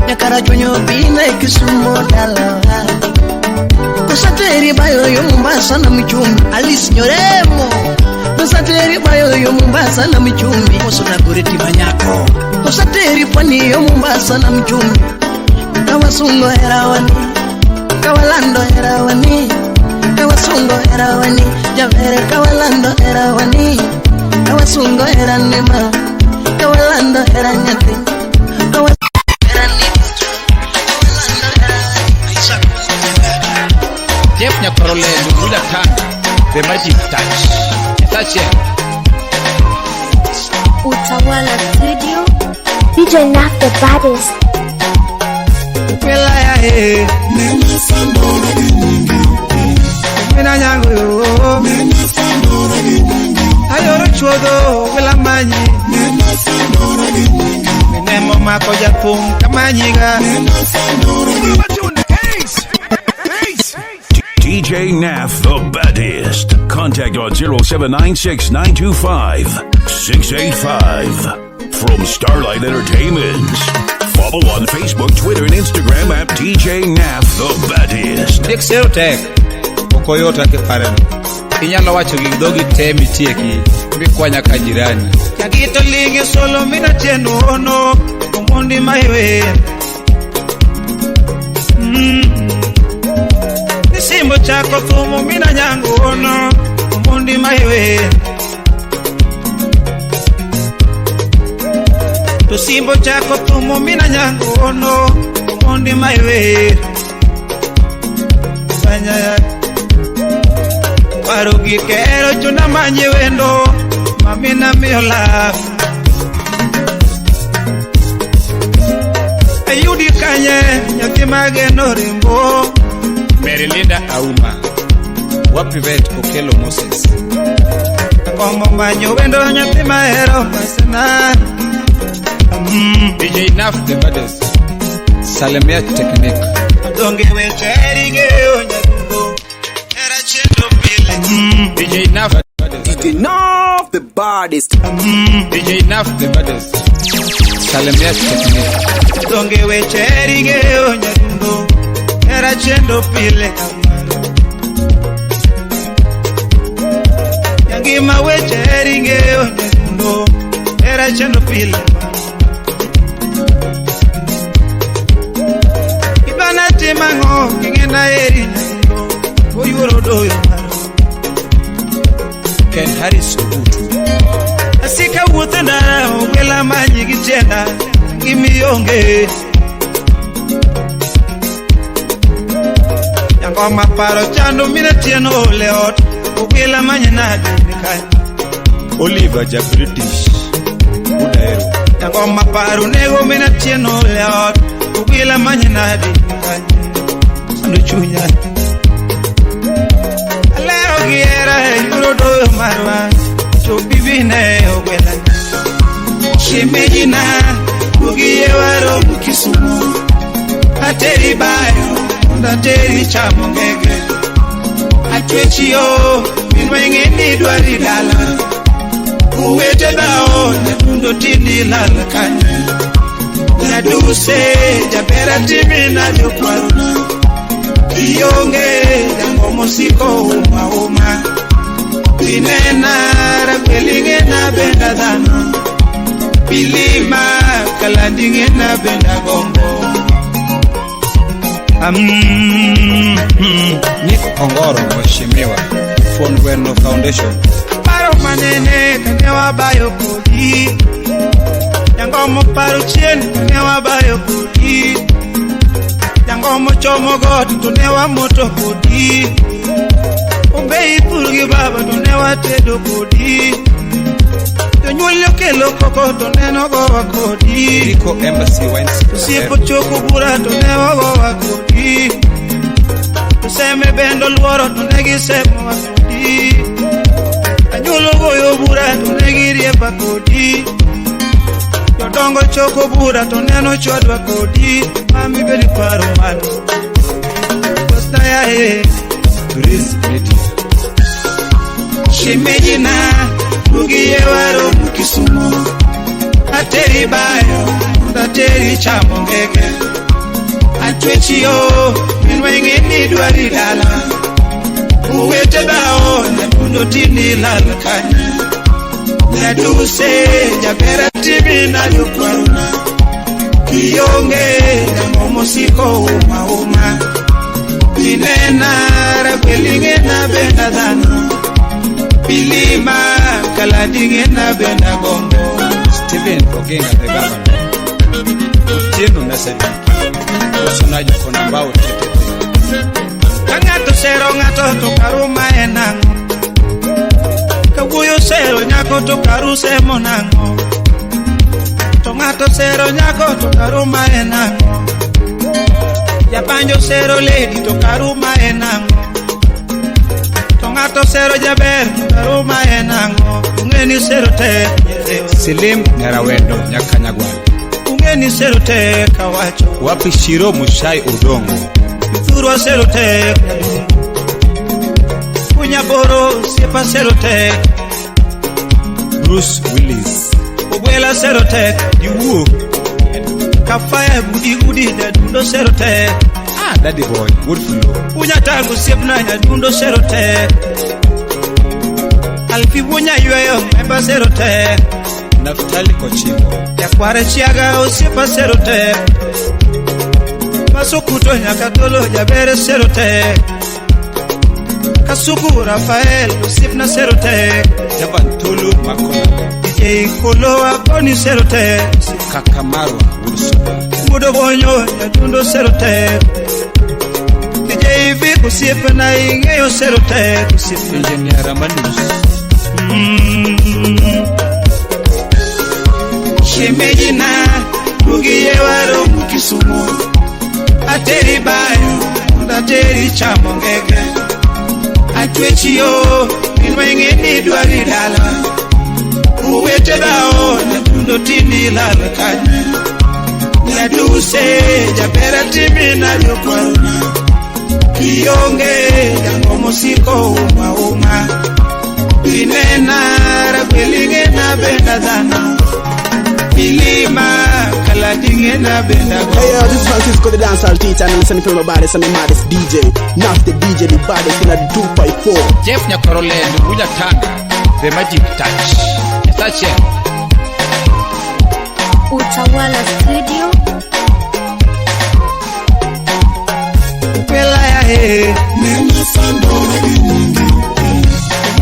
Nyakara chonyo bine Kisumu dalawa Kusateri bayo yo Mombasa na mchumbi Alice Nyoremo Kusateri bayo yo Mombasa na mchumbi Moso na Goreti Manyako. Kusateri pwani yo Mombasa na mchumbi Kawasungo herawani Kawalando herawani Kawasungo herawani Javere kawalando herawani Kawasungo heranima Kawalando heranyati Kawasungo heranima Jeff Nyakorole Lula Tang, the magic touch. Touch it. Utawala Studio. DJ Naf the baddest. Welaya he. Mina nyango yo. Ayoro chuodo wela manyi. Minemo mako japung kamanyiga. DJ Naf, the baddest. Contact on 0796-925-685. From Starlight Entertainment. Follow on Facebook, Twitter, and Instagram at DJ Naf, the baddest. Dixel Tech. Okoyota ke pareno. Inyalo wacho gi dogi te mitieki. Mikwanya ka jirani. Yakito lingi solo mina chenu ono. Kumundi maiwe. Nisimbo chako thumu mina nyangu ono. Kumundi maiwe. Tusimbo chako thumu mina nyangu ono. Kumundi maiwe. Banya ya Warugi kero chuna manye wendo Mamina miola Ayudi kanye Nyaki mageno rimbo Merilinda Auma. Wapivet Okelo Moses. Komo manyo wendo nyaki mahero masana DJ Naf the baddest. Salemia Technique. Donge wecheri geo nyakundo Era chendo pile DJ Naf the baddest. Enough the baddest. DJ Naf the baddest. Salemia Technique. Donge wecheri geo nyakundo Era chendo pile Yangima wecheri geo nyakundo Era chendo pile Ibana timango Kingena eri nyakundo Oyuro doyo maro Ken Harris Obutu. Asika wutenda Wela manyi gichenda Gimionge Yangoma paro chando mina tieno leot Wela manyi nadi nikaya Oliver Ja British. Udaero. Yangoma paro nego mina tieno leot Wela manyi nadi nikaya Sando chunya Alero giera Yuro doyo marwa Chobibine ogwela Shemejina Ugiye waro Kisumu Ateri bayo Ndateri chamongege Atwechiyo Minwenge nidwari dala Uwete dao Nebundo tindi lala kanya Naduse Jabera timi na jokwaruna Iyonge Jango musiko uma Inena Rapelinge na benda dano Bilima Kalandinge na benda gombo Nick Ongoro Mheshimiwa. Fondweno Foundation. Paro manene wabayo kodi. Yangomo paro chien ne wabayo kodi. Yangomo chomo god to ne wamoto kodi. Umbe ipurgi baba to ne watedo kodi. Nyulo kelo koko to ne no go kodi. Rico Embassy Wines. Sipo choko bura to ne go kodi. Seme bendo luoro to ne gisemo kodi. Anyulo goyo bura to ne girie pa kodi. Yodongo choko bura to ne no chodwa kodi. Mami beli paro mano. Costa ya he. Grace Betty. Shimejina Mugiye waro mukisumo Ateri bayo Ateri chamongeke Atwechiyo Minwengi nidwari dala Uwete bao Nemundo tini lalakanya Naduse Jabera timi na lukwaruna Kiyonge Jangomo siko uma Pinena Rabelinge na benadano Bilima Kaladige na benda gombo. Stephen Ogenga the governor. Tieno Nasedi. Personaje kona mbao tete. Kangato sero ngato to karuma enango. Kabuyo sero nyako to karuse monango. Tomato sero nyako to karuma enango. Yapanjo sero lady to karuma enango. Tongato sero jaber karuma enango. Ungeni sero te Selim Narawendo Nyakanyagwa. Ungeni sero te kawacho. Wapi Shiro Mushai Udongo. Thurwa sero te Punyaboro Sipa sero te Bruce Willis. Ubwela sero te Yuwu. Kafaya gudi Dundo sero te Daddy boy Woodflow. Punyatangu sipna ya dundo sero te Alfi punya yueyo Meba sero te Naftali Kochimo. Ya kware chiaga Usipa sero te Masukuto nyakatolo Jabere sero te Kasuku Rafael Usipna sero te Jabantulu Makona. DJ Kolo Akoni sero te Kakamarwa Wilson. Mudo bonyo ya dundo sero te DJ Vic Usipa na ingeyo sero te Usipa Engineer Ramanus. Shemejina Mugiye waro mukisumo Ateri bayo Ateri chamongeke Atwechiyo Minwengi nidwari dala Uwete bao Nadundo tini lalakanya Naduse Jabera timi na lukwaruna Kiyonge Jangomo siko uma Inena Rabelinge na benda dana Bilima Kaladige na benda go. Hey yo, this is Francisco the dancehall teacher and I'm listening from my baddest and the maddest DJ. Not the DJ, the baddest in the 254. Jeff Nyakorole Nduguja Tanga. The Magic Touch. Touch it. Utawala Studio. Upela ya he Nena sandora gimungi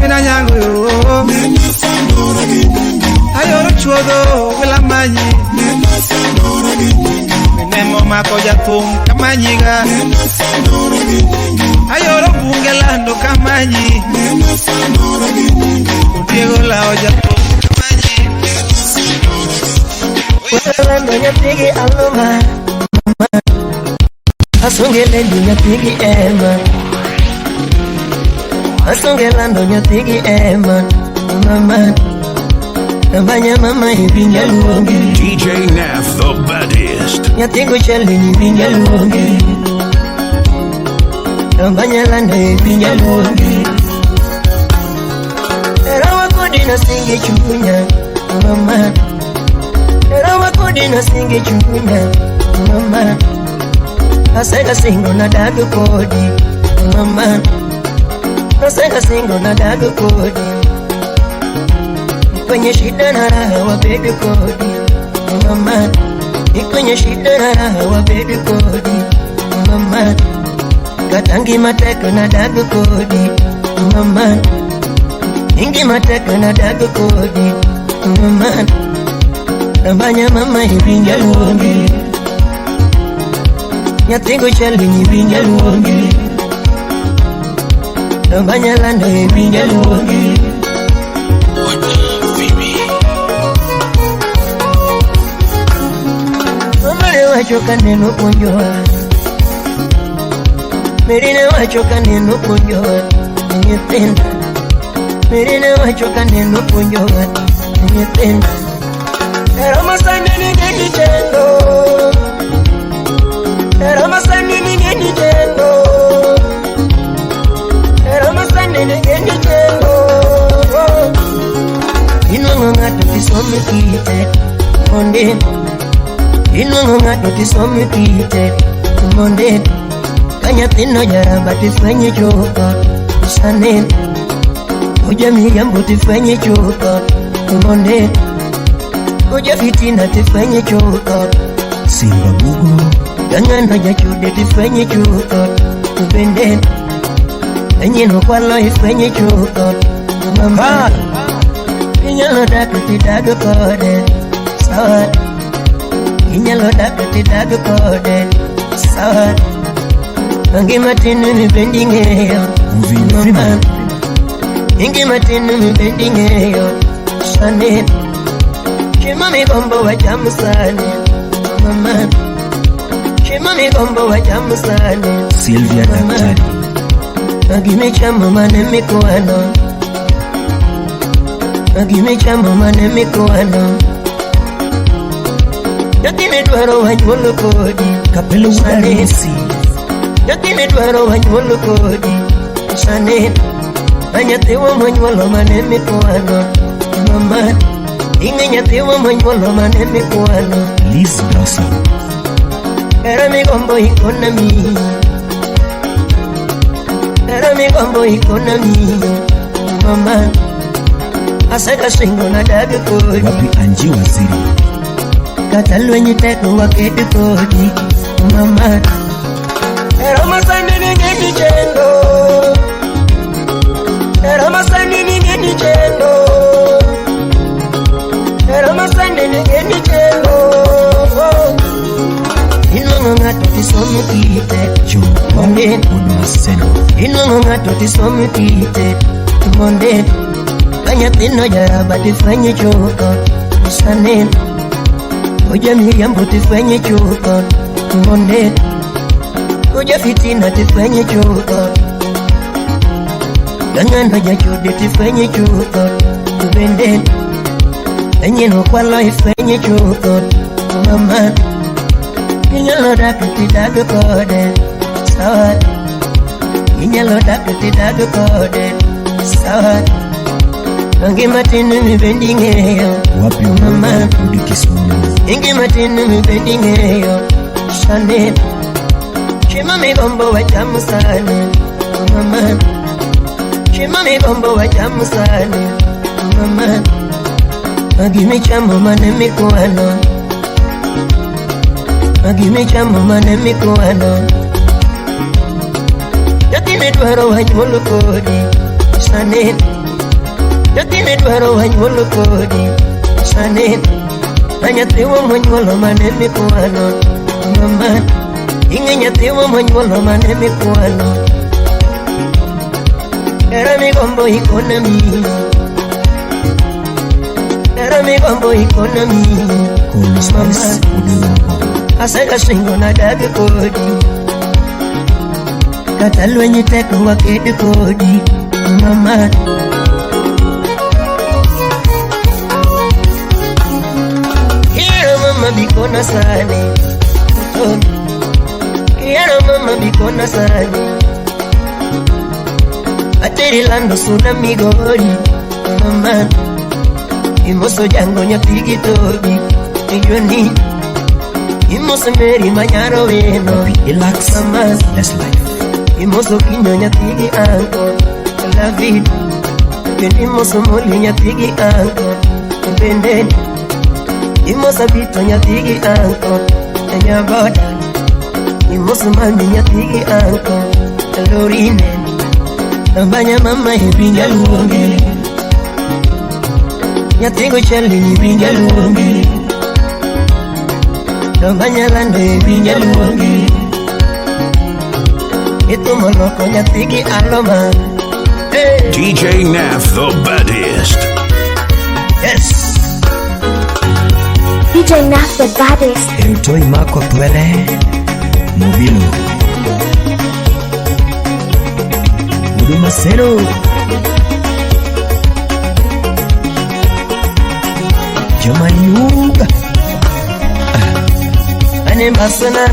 Nena nyango yo Nena sandora gimungi Ayoro chuodo Wela manyi Nena sandora gimungi Nemo mako jatung Kamanyiga Nena sandora gimungi Ayoro bungelando kamanyi Nena sandora gimungi Diego lao jatung kamanyi Nena sandora gimungi Wala ndonya pigi aloma Asungele ndonya pigi ema Asungela ndonya pigi ema Mama Nambanya mama ibinya luongi DJ Nath the baddest. Nyatingo chali ibinya luongi Nambanya landa ibinya luongi Erawa kodi na singi chunya Mama Erawa kodi na singi chunya Mama Nasega singo na dadu kodi Mama Nasega singo na dadu kodi Kwenye shida na raha wa baby kodi Mama Kwenye shida na raha wa baby kodi Mama Katangi mateka na dadu kodi Mama Ingi mateka na dadu kodi mama Nambanya mama ibinja luongi Nyatingo chali ibinja luongi Nambanya lando ibinja luongi Mama le wachoka neno kunjoa Merine wachoka neno kunjoa Nyependa Merine wachoka neno kunjoa Nyependa Ramasani nigeni tendo Ramasani nigeni tendo Ramasani nigeni tendo Inongo ngato tisome kite Monde Inongo ngato tisome kite Monde Kanya tino jaraba tifenye choka Usane Ujami yambu tifenye choka Monde Uja fitina tifenye choka Simba bugu Gangana jachude tifenye choka Ubende Enyino kwalo ifenye choka Mama Inyalo dakati dago kode Sawa Inyalo dakati dago kode Sawa Angi matinu mi bendingeyo Mama Ingi matinu mi bendingeyo Shane Shimami gombo wa jamu sane Mama Shimami gombo wa jamu sane Sylvia Daktari Agimecha mama nemikuano Agimecha mama nemikuano Yatine dwaro wanyolo kodi Kapelo udanisi Yatine dwaro wanyolo kodi Shane Anyatewa wanyolo manemikuano Mama Ingenyatewa wanyolo manemikuano Liz Brasa Era mi gombo economy Era mi gombo economy Mama Asaka singo na daga kodi Wapi Anji Waziri Katalwenye teko waketi kodi Mama Era masani ningeni chendo Era masani ningeni chendo Era masani ningeni chendo Inongo ngato tisomu kite Monde Udumaseno Inongo ngato tisomu kite Monde Kanya tino jaraba tifenye choka Usane Uja miyambu tifenye choka Monde Uja fitina tifenye choka Gangana jachude tifenye choka Ubende Enyino kwalo ifenye choka Mama Inyalo dakati dago kode Sawa Inyalo dakati dago kode Sawa Angi matinu mi bendingeyo Wapi Mama Udi Kisumu Ingi matinu mi bendingeyo Shane Shimami gombo wa jamu sane Mama Shimami gombo wa jamu sane Mama Agimecha mama nemikuano Agimecha mama nemikuano Yatine dwaro wanyolo kodi Shane Yatine dwaro wanyolo kodi Shane Anyatewa wanyolo manemikuano Mama Ingenyatewa wanyolo manemikuano Era mi gombo economy Era mi gombo economy Holy Spice Uduwambo Asaka singo na daga kodi Katalwenye teko waketi kodi Mama Hira mama bikona sane Hira mama bikona sane Ateri lando suna migori Mama Imoso jango nyapigi tobi Ijoni Imoso meri manyaro weno Relax Mama That's life Imoso kinyo nyapigi anko David Kendi imoso moli nyapigi anko Bende Imoso bito nyapigi anko Nyaboda Imoso mami nyapigi anko Lorine Nambanya mama ibinja luongi Nyathigo chali ni winja luongi Domanyalande winja luongi Itumo loko nyathigi aloma DJ Nath, the baddest. Yes DJ Nath, the baddest. Erutoi mako tuere Mobilo Huduma Cero Jomanyuga Ane mbasana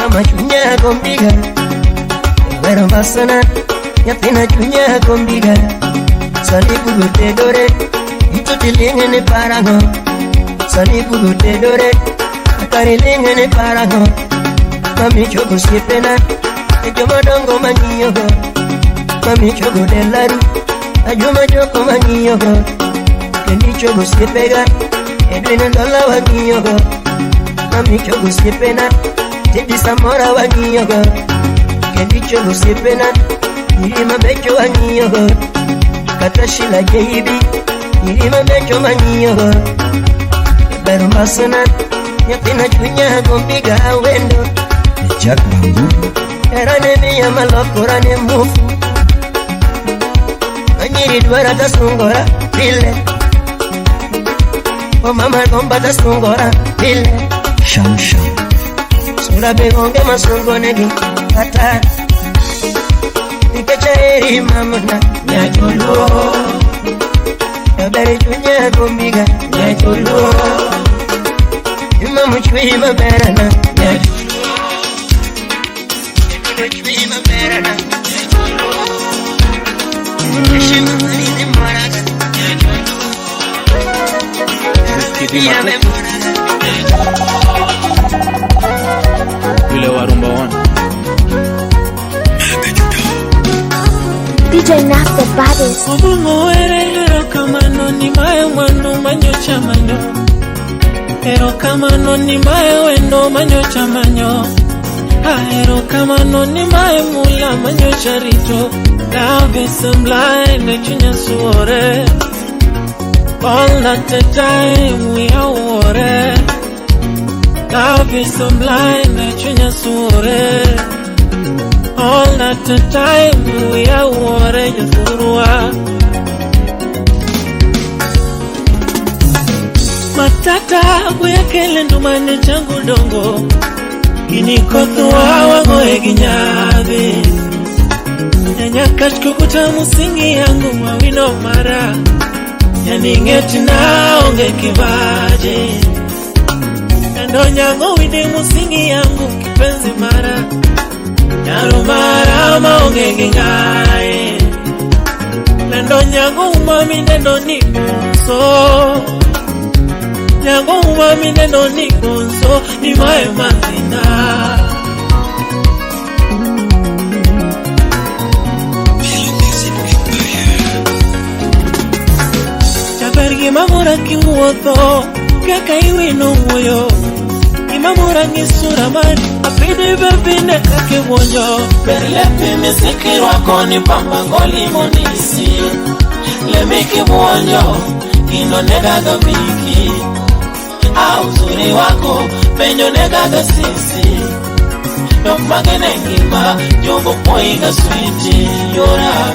Ama chunya kombiga Wero mbasana Nyathina chunya kombiga Sani bugo tedore Ito tilinge ne parango Sani bugo tedore Akari linge ne parango Mami chogo siepena Ejoma dongo mangiyogo Mami chogo delaru Ajoma choko mangiyogo Kendi chogo siepega Edwina dola wangiyogo Mami chogo siepena Tedi samora wangiyogo Kendi chogo siepena Nilima becho wangiyogo Katashila jeibi Nilima becho mangiyogo Beru mbasana Nyathina chunya gombiga wendo Jack Bambu Erane miya malokora mufu Anyiri dwara tasungora pile O mama gomba tasungora pile Sham sham Sura begonge masungo negi Kata Ikecha eri mamuna Nyachulu Yaberi chunya gombiga Nyachulu Imamu chui maberana Nyachulu Yule wa rumba one. DJ Nath, the baddest. Obungo ere kamano ni mae wendo manyo chamanyo. Ero kamano ni mae wendo manyo chamanyo. Ero kamano ni mae mula manyo charito. Love is blind and chunya suore. All at the time we are war. Love is blind and chunya suore. All at the time we are war. Yurua matata kuyakele ndumane changu dongo. Kinikothwa wango eginyave Nyanyakash kukuta musingi yangu wawino mara Nyaningeti na onge kibaje Nando nyango wide musingi yangu kipenzi mara Nyaro mara maonge gingae Nando nyango umami nendo ni monso Nyango umami nendo ni monso Ni mae manzina Imamura kimuoto Kaka iwi no muyo Imamura nisura mani Apide bebine kake mwonyo Berlepi misiki wako ni pamba ngoli monisi Lemiki mwonyo Ino negaga biki Auzuri wako Penyo negaga sisi Yomagene ngima Jumbo poiga switi Yora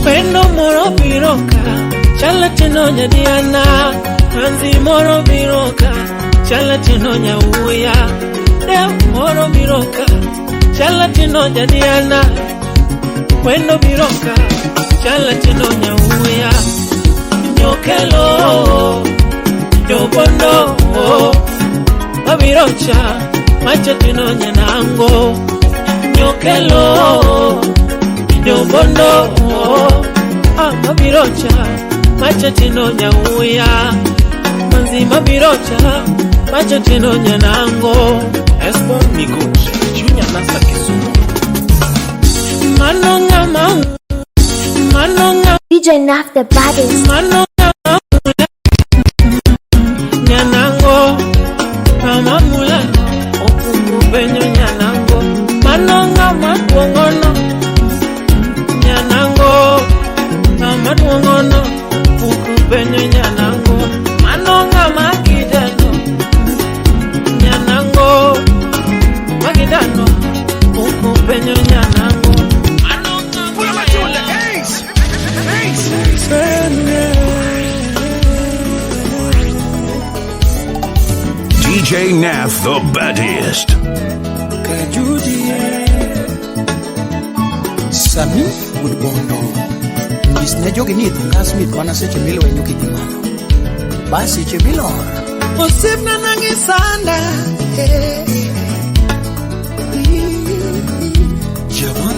Pendo moro biroka, chala tenonya diana. Manzi moro biroka, chala tenonya uya. Dem moro biroka, chala tenonya diana. Pendo biroka, chala tenonya uya. Nyokelo, nyobondo, mabirocha, macha tenonya nango. Nyokelo, nyobondo, mabirocha, macha tenonya uya. Manzi mabirocha, macha tenonya nango. Espo Miguchi, Junior Nasa Kisumu. Manonga DJ Nath, the baddest. Manonga nyanango, mamamula, opungu benyo nyanango. Manonga makuongono, nyanango, DJ Nath, the baddest. Sami Mudbondo Nisne jogi ni Kasmith wana seche milo wenyu kitimano Basi chemilo Osip na nangisanda Jaman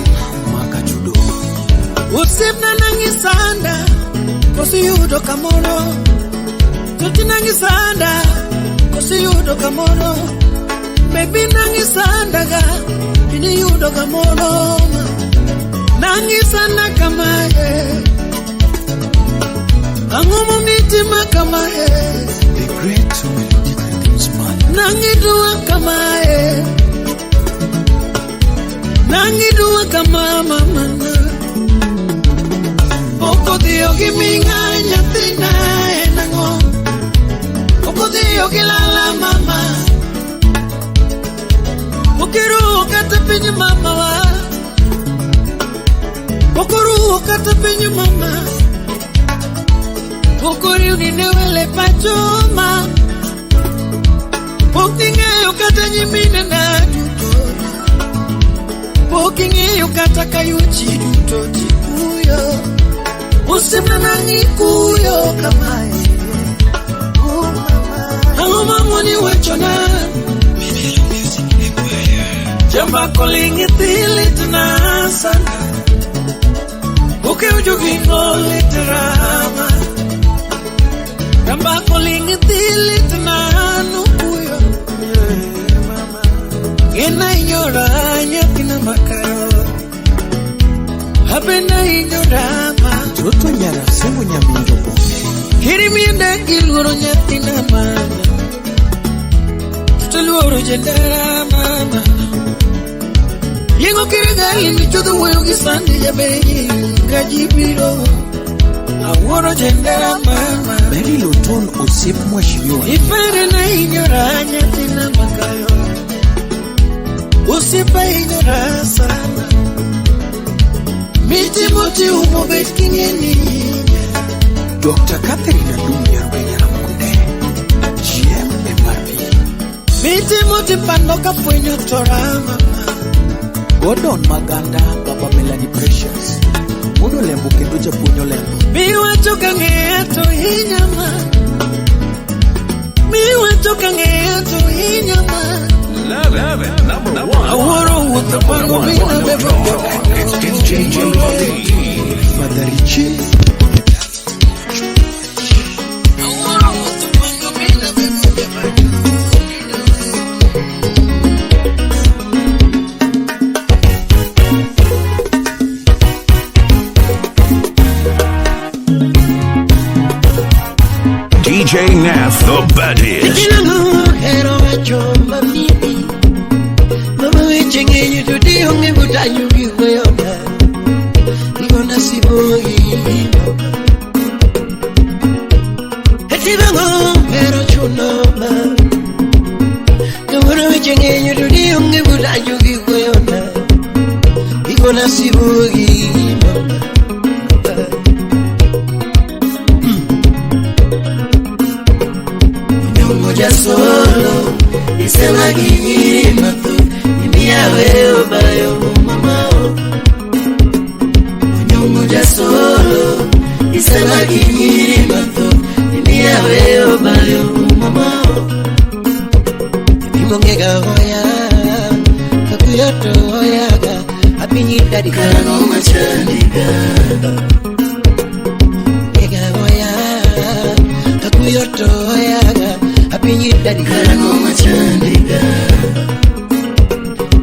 makachudo Osip na nangisanda Kosi yudo kamono Tuti nangisanda Kosi yudo kamono Baby nangisanda ga Ini yudo kamono Nangisana kamae Angumu mitima kamae The great so many different things man Nangidua kamae Nangidua kama mama Oko dio giminga nyatina enango Oko dio gilala mama Ukiru katapinyi mama wa Okoro kata penye mama Okori uninewele pachoma Pokingeyo kata nyimine na tutona Pokingeyo kata kayuchi tutoti kuyo Usimna nangi kuyo kamae Nangoma mwani wachona Jamba kolingi tili tunasana Uke ujugino litrama Kamba kolingi tili tunanu kuyo Gena inyoranya pina makayo Habena inyorama Toto nyara semu nyaminjo pome Kiri mienda giluro nyatina mana Tutuluoro jendera mama Yengo kirigali michodo weyo gisandi ya beyi Kajibiro Aworo jendera mama Beri loton usipu mwashiriwa Ifere na inyoranya tina makayo Usipa inyora sana Miti moti umo betkingeni Dr. Catherine Lumia Rwenya Mkunde GM MRP Miti moti panoka pwenyo tora mama Gordon Maganda, Baba Melanie Precious. Muno lembo kendoja punyo lembo. Miwa choka ngeto hinyama. Miwa choka ngeto hinyama. Love it, number one. Aworo wuta pango mina bebo. It's DJ J.O.D. Father Richie. Aworo wuta pango mina bebo. DJ Nath, the baddest. Mama witching you to the only good I you give way on her. You gonna see boy. Pero chunoma. The one witching you to the only good I you give way on her. You gonna see boy. Ya solo isema kinyima tu Nimia weo bayo mama Nyungu ya solo isema kinyima tu Nimia weo bayo mama Nimongega hoya Kakuyoto hoyaga Apinyika dikano machandika Mongega hoya Kakuyoto hoyaga Apinyida dikano machandika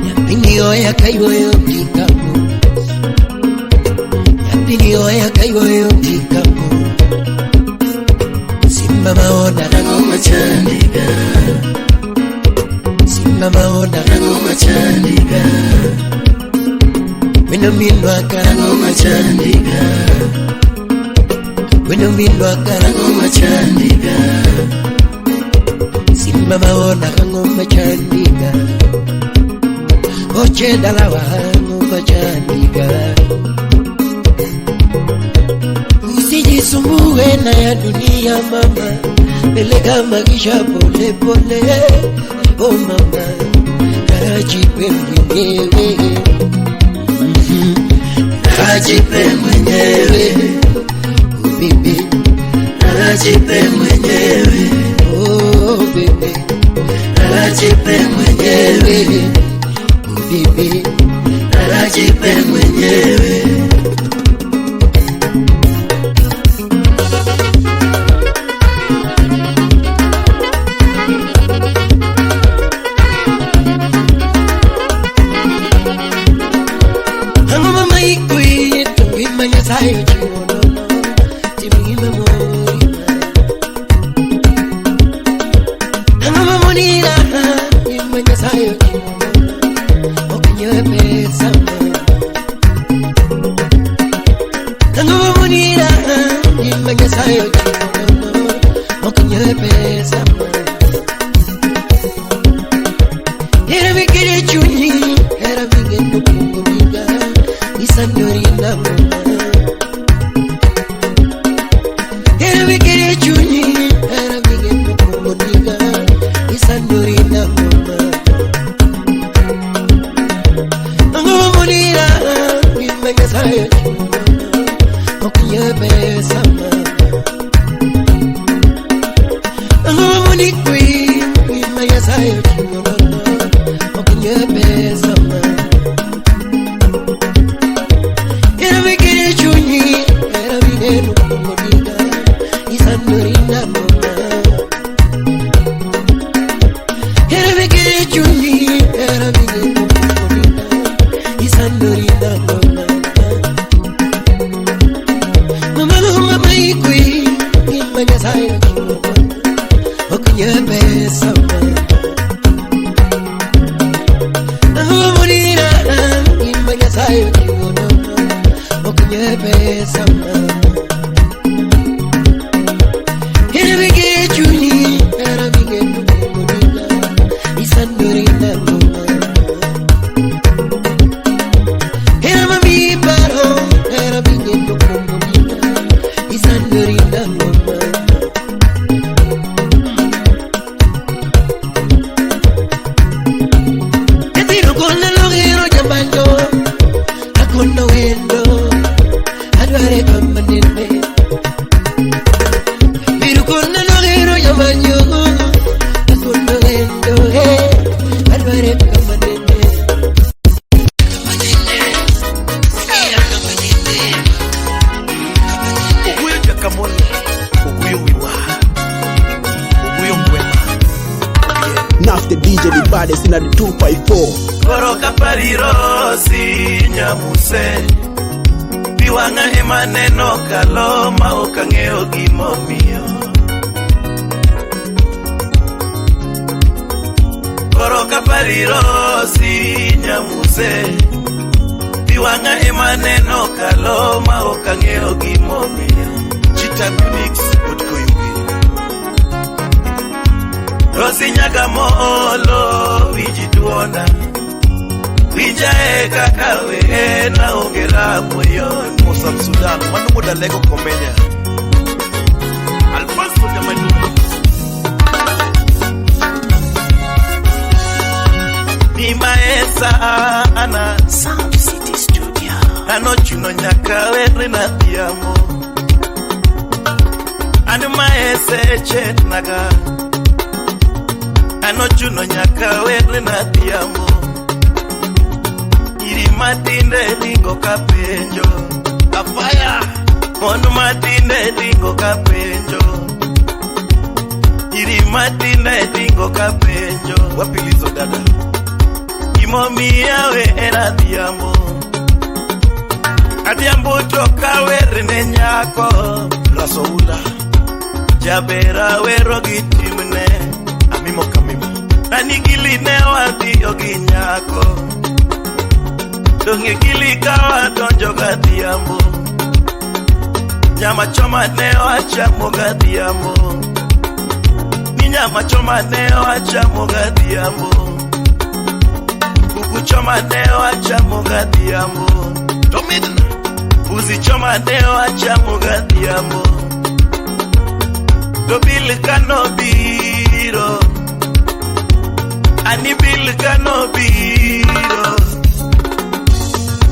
Yapinio ya kaiwoyo dikamu Yapinio ya kaiwoyo dikamu Simba maona dano machandika Simba maona dano machandika Wino milwa karano machandika Wino milwa karano machandika Mama ona hango machandika Oche dalawa hango machandika Usijisumbue na ya dunia mama Belega magisha pole pole. Oh mama, najipe mwenyewe. Najipe mwenyewe. Oh baby, najipe mwenyewe. Oh baby, najipe mwenyewe. Oh baby, najipe mwenyewe. Sayo chimono, timime moima. Hangama monira, imanya sayo chimono, okinyo pesama. Hangama monira, imanya sayo chimono, okinyo pesama. Era mikiri chuni, era mingendo kungumiga, isandorina mama. in the 254. Koroka parirosi nyamuse Piwanga emaneno kaloma okangeo gimomio Koroka parirosi nyamuse Piwanga emaneno kaloma okangeo gimomio Chita Munix utkoyubi Rosi nyagamolo vijiduona Vijae kakawe na ongera moyoni Mosam Sudan, manu muda lego komenya Alfonso Jamanu Nimaesa ana Sound City Studio Anochuno nyakawe renatiamo Anu maese chetnaga Anochuno nyakawe renatiamo Iri matinde lingo kapenjo Afaya Mono matinde lingo kapenjo Iri matinde lingo kapenjo Wapilizo dada Imomi yawe eradiamo Adiambo tokawe rene nyako Rasoula Jabera wero gitimne Amimo kamimo Nanigiline wadi oginyako Donge kilikawa donjo gadiambo Nyama choma neo achamo gadiambo Ni nyama choma neo achamo gadiambo Kuku choma neo achamo gadiambo Domidna Uzi choma neo achamo gadiambo Dobili kano Ani bil kano biro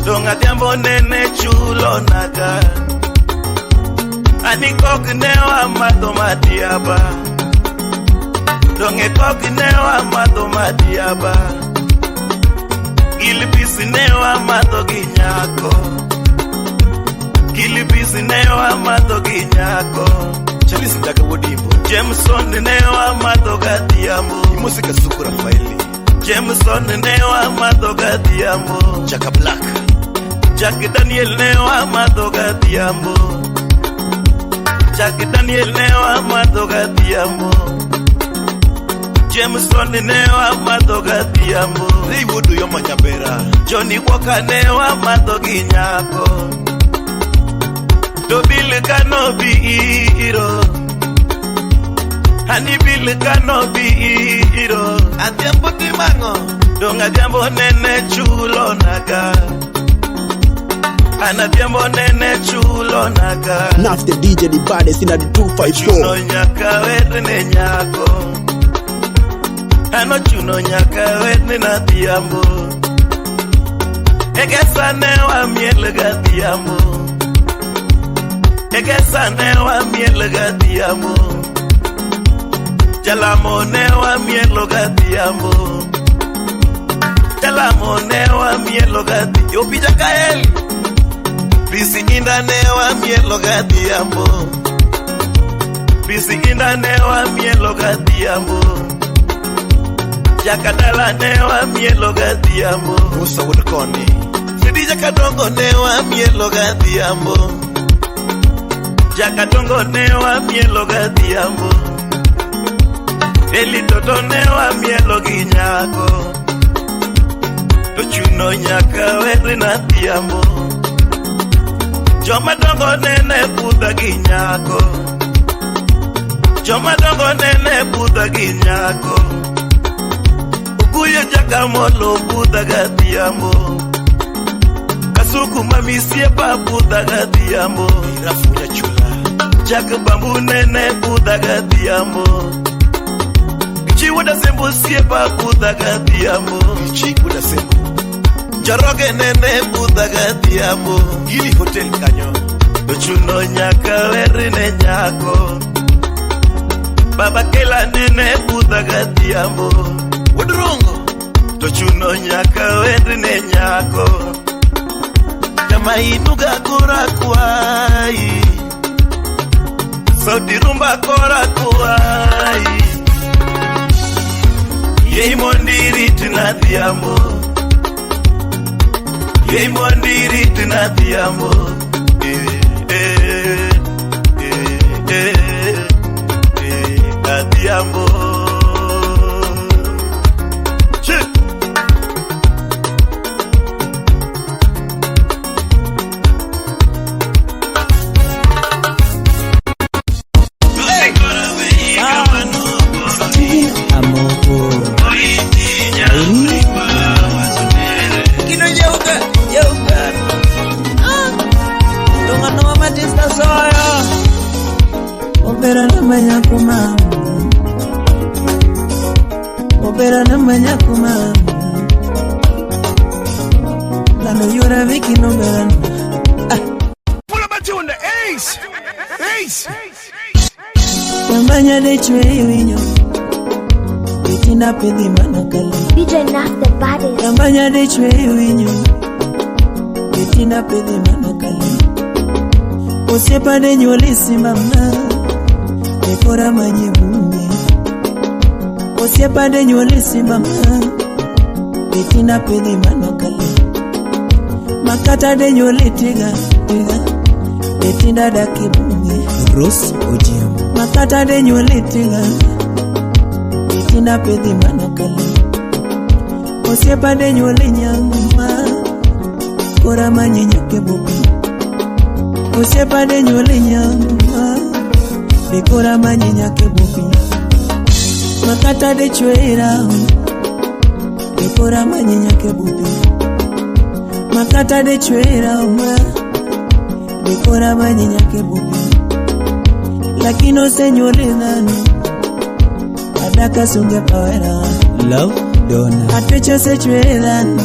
Donga diambo nene chulo naga Ani kok newa mato madiaba Donge kok newa mato madiaba Gilibisi newa mato ginyako Gilibisi newa mato ginyako Chalisi ndaka wodimbo Jameson newa mato gadiamo Musika suku Rafaeli Jameson newa mato gadiamo Chaka Black Jack Daniel newa mato gadiamo Jack Daniel newa mato gadiamo Jameson newa mato gadiamo Ribudu yo manyabera Johnny Walker newa mato ginyako Dobile kano biro Hani bil kano biro Adiambo timango Donga diambo nene chulo naga Ana diambo nene chulo naga Naf the DJ the baddest in the 254 Chuno nyaka wetne nyako Ano chuno nyaka wetne na diambo Egesa newa miel ga diambo Egesa newa miel ga diambo Jalamo newa mielo gadiambo Jalamo newa mielo gadi Yo pija kael Bisi inda newa mielo gadiambo Bisi inda newa mielo gadiambo Jakadala newa mielo gadiambo Musa wudkoni Sidi jakadongo newa mielo gadiambo Jakadongo newa mielo gadiambo Eli toto newa mielo ginyako Tochuno nyaka wetri na tiambo Joma dongo nene puta ginyako Joma dongo nene puta ginyako Ukuye jaka molo puta gatiambo Kasuku mami siepa puta gatiambo Irafunya chula Jaka bambu nene puta gatiambo Chiwada sembo siepa pudaga diamo Chiwada sembo Jaroge nene pudaga diamo Gili hotel kanyo Dochuno nyaka werine nyako Baba kela nene pudaga diamo Wudrongo Dochuno nyaka werine nyako Kama inuga kura kuai Saudi rumba kura kuai Yei mondiri tunadiamo Yei mondiri tunadiamo Adiamo Opera na manyakuma Opera na manyakuma Lano yura viki no beran Pull up a tune the ace Ace Wambanya de chwe winyo Vitina pedi manakala DJ Naf the baddest. Wambanya de chwe winyo Vitina pedi manakala Osepa de nyolisi mama Dekora manye mume Osepa de nyolisi mama Vitina pedi manakala Makata de nyolitiga Vitina daki mume Rose Ojiem Makata de nyolitiga Vitina pedi manakala Osepa de nyolinyama Kora manye nyake bubi Osepa de nyolinyama Dekora manye nyake bubi Makata de chwera Dekora manye nyake bubi Makata de chwera Dekora manye nyake bubi Lakino senyole nani Adaka sunge pawera Love Dona Atwecho se chwedan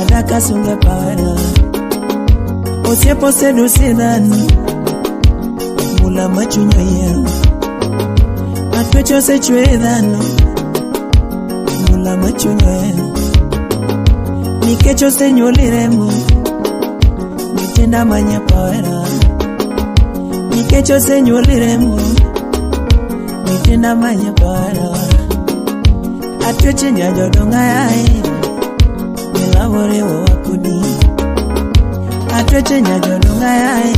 Adaka sunga para Osiepo se dusidan Mula machunyo ya Atwecho se chwedan Mula machunyo ya Nikecho se nyoliremo Nitenda manya para Nikecho se nyoliremo Nitenda manya para Atweche nyajodonga yae Nilabore wakudi Atweche nyajodonga yae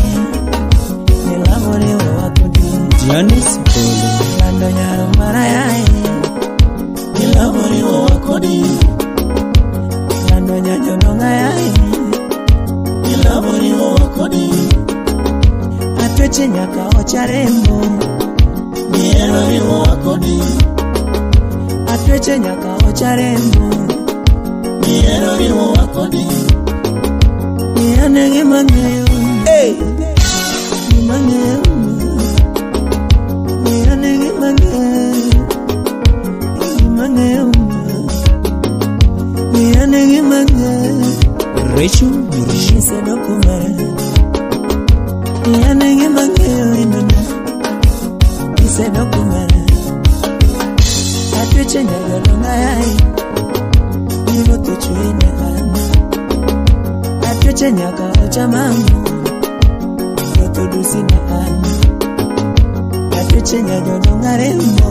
Nilabore wakudi Dionis Polo Lando nyaro mara yae Nilabore wakudi Lando nyajodonga yae Nilabore wakudi Atweche nyaka ocharembo Nilabore wakudi Atweche nyaka ocharembo Niero riwo wakodi Niane gimangeo Hey Gimangeo Niane gimangeo Gimangeo Niane gimangeo Rechu Nirishi sedokumare Niane gimangeo inona Isedokumare Atweche nyaka yai Nivo tuchuine ana Atweche nyaka ochamangu Yoto dusine ana Atweche nyaka rembo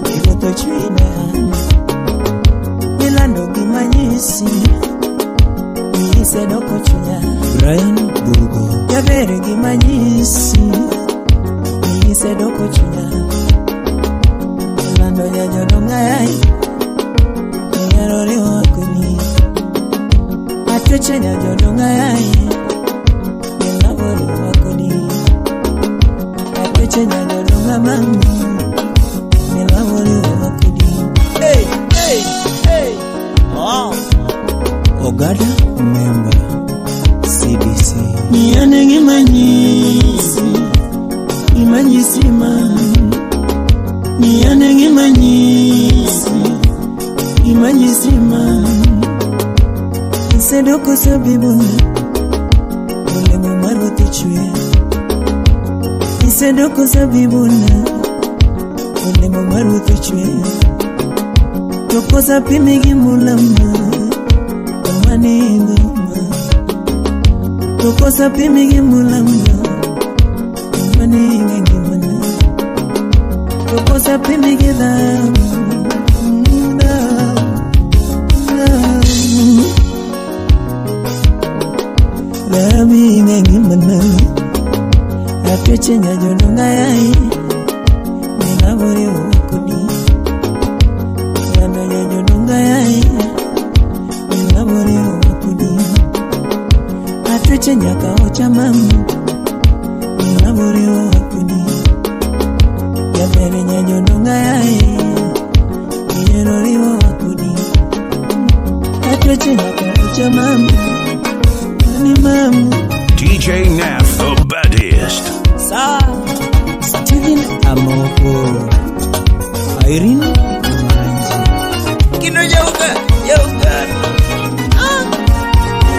Nivo tuchuine ana Nilando gimanyisi Nilise doko chunya Brian Bugo Yabere gimanyisi Nilise doko chunya Nilando nyajodonga yai Niarori wakuni Atweche nyajodonga yai Nilabori wakuni Atweche nyajodonga mangu Nilabori wakuni Hey, hey, hey Oh Ogada member CDC Niane gimanyisi Gimanyisi man Niane gimanyisi Imanyisi man Isedoko sabibuna Ule mumaru tichwe Isedoko sabibuna Ule mumaru tichwe Toko sapimigi mulama Omani ingoma Toko sapimigi mulama Omani ingoma Toko sapimigi dhamu Lami nengi mana Atweche nyajodonga yai Nilabore wakudi Lando nyajodonga yai Nilabore wakudi Atweche nyaka ochamamu Nilabore wakudi Yabere nyajodonga yai Nilabore wakudi Atweche nyaka ochamamu DJ Nath, the baddest. Steven Amoko Irene Manji Kino Yoga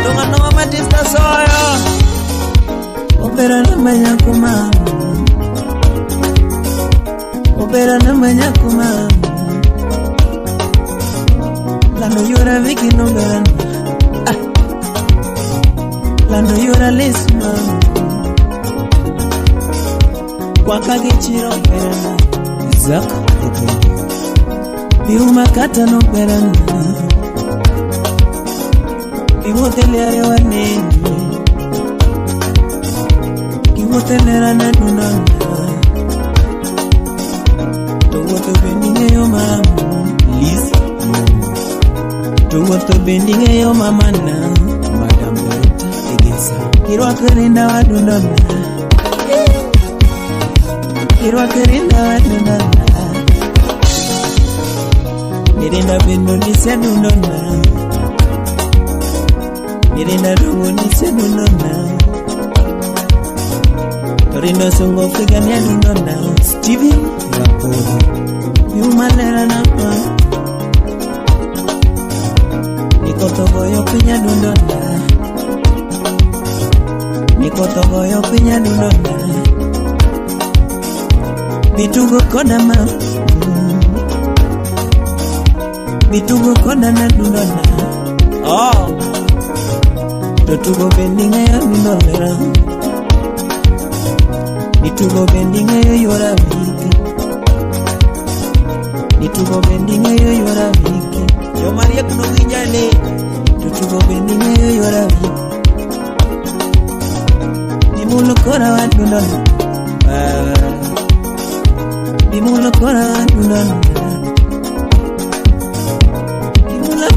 Donga no matista soya Opera na manyakuma Opera na manyakuma Lando yura viki no garana Lando yura lesma Wakage chiro perana Zak Biuma kata no perana Biwotelere waneni Biwotelera na dunana Towoto bendinge yo mama Liz Towoto bendinge yo mama na Madam Berta Egesa Kirwa kerinda wa dunana Kirwa kerinda wa dunana Nirinda bendo nise dunana Nirinda dungo nise dunana Torinda songo figa ni dunana Steven Raporo Yumalera na kwa Nikotogoyo pinya dundona Nikotogoyo pinya dundona Bitugo kodama Bitugo kodana dundona Oh Tutugo bending ayo dundona Nitugo bending ayo yora viki Nitugo bending ayo yora viki Yo Maria kuno winjane Tutugo bending ayo yora viki Nimulo kora wa dundona Dimula kora dunan Dimula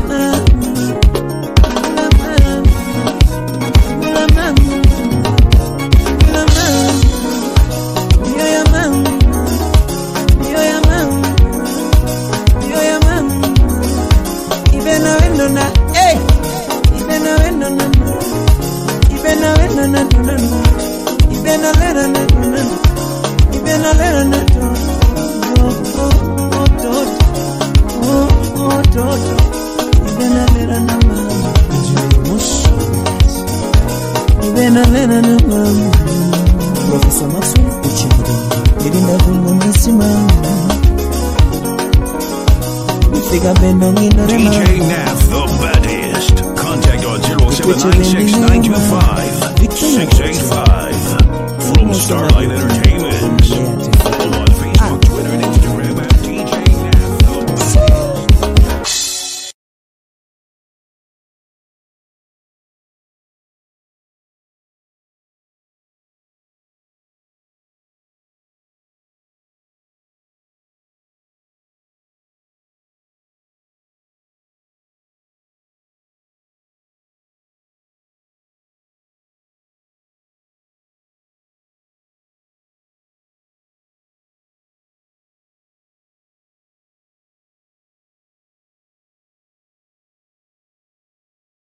Professor Maxwell Uchimba Irinda Bungo Nisima Figa Bendo Nino DJ Nath, the baddest. Contact on 0796 925 685 from Starlight Entertainment.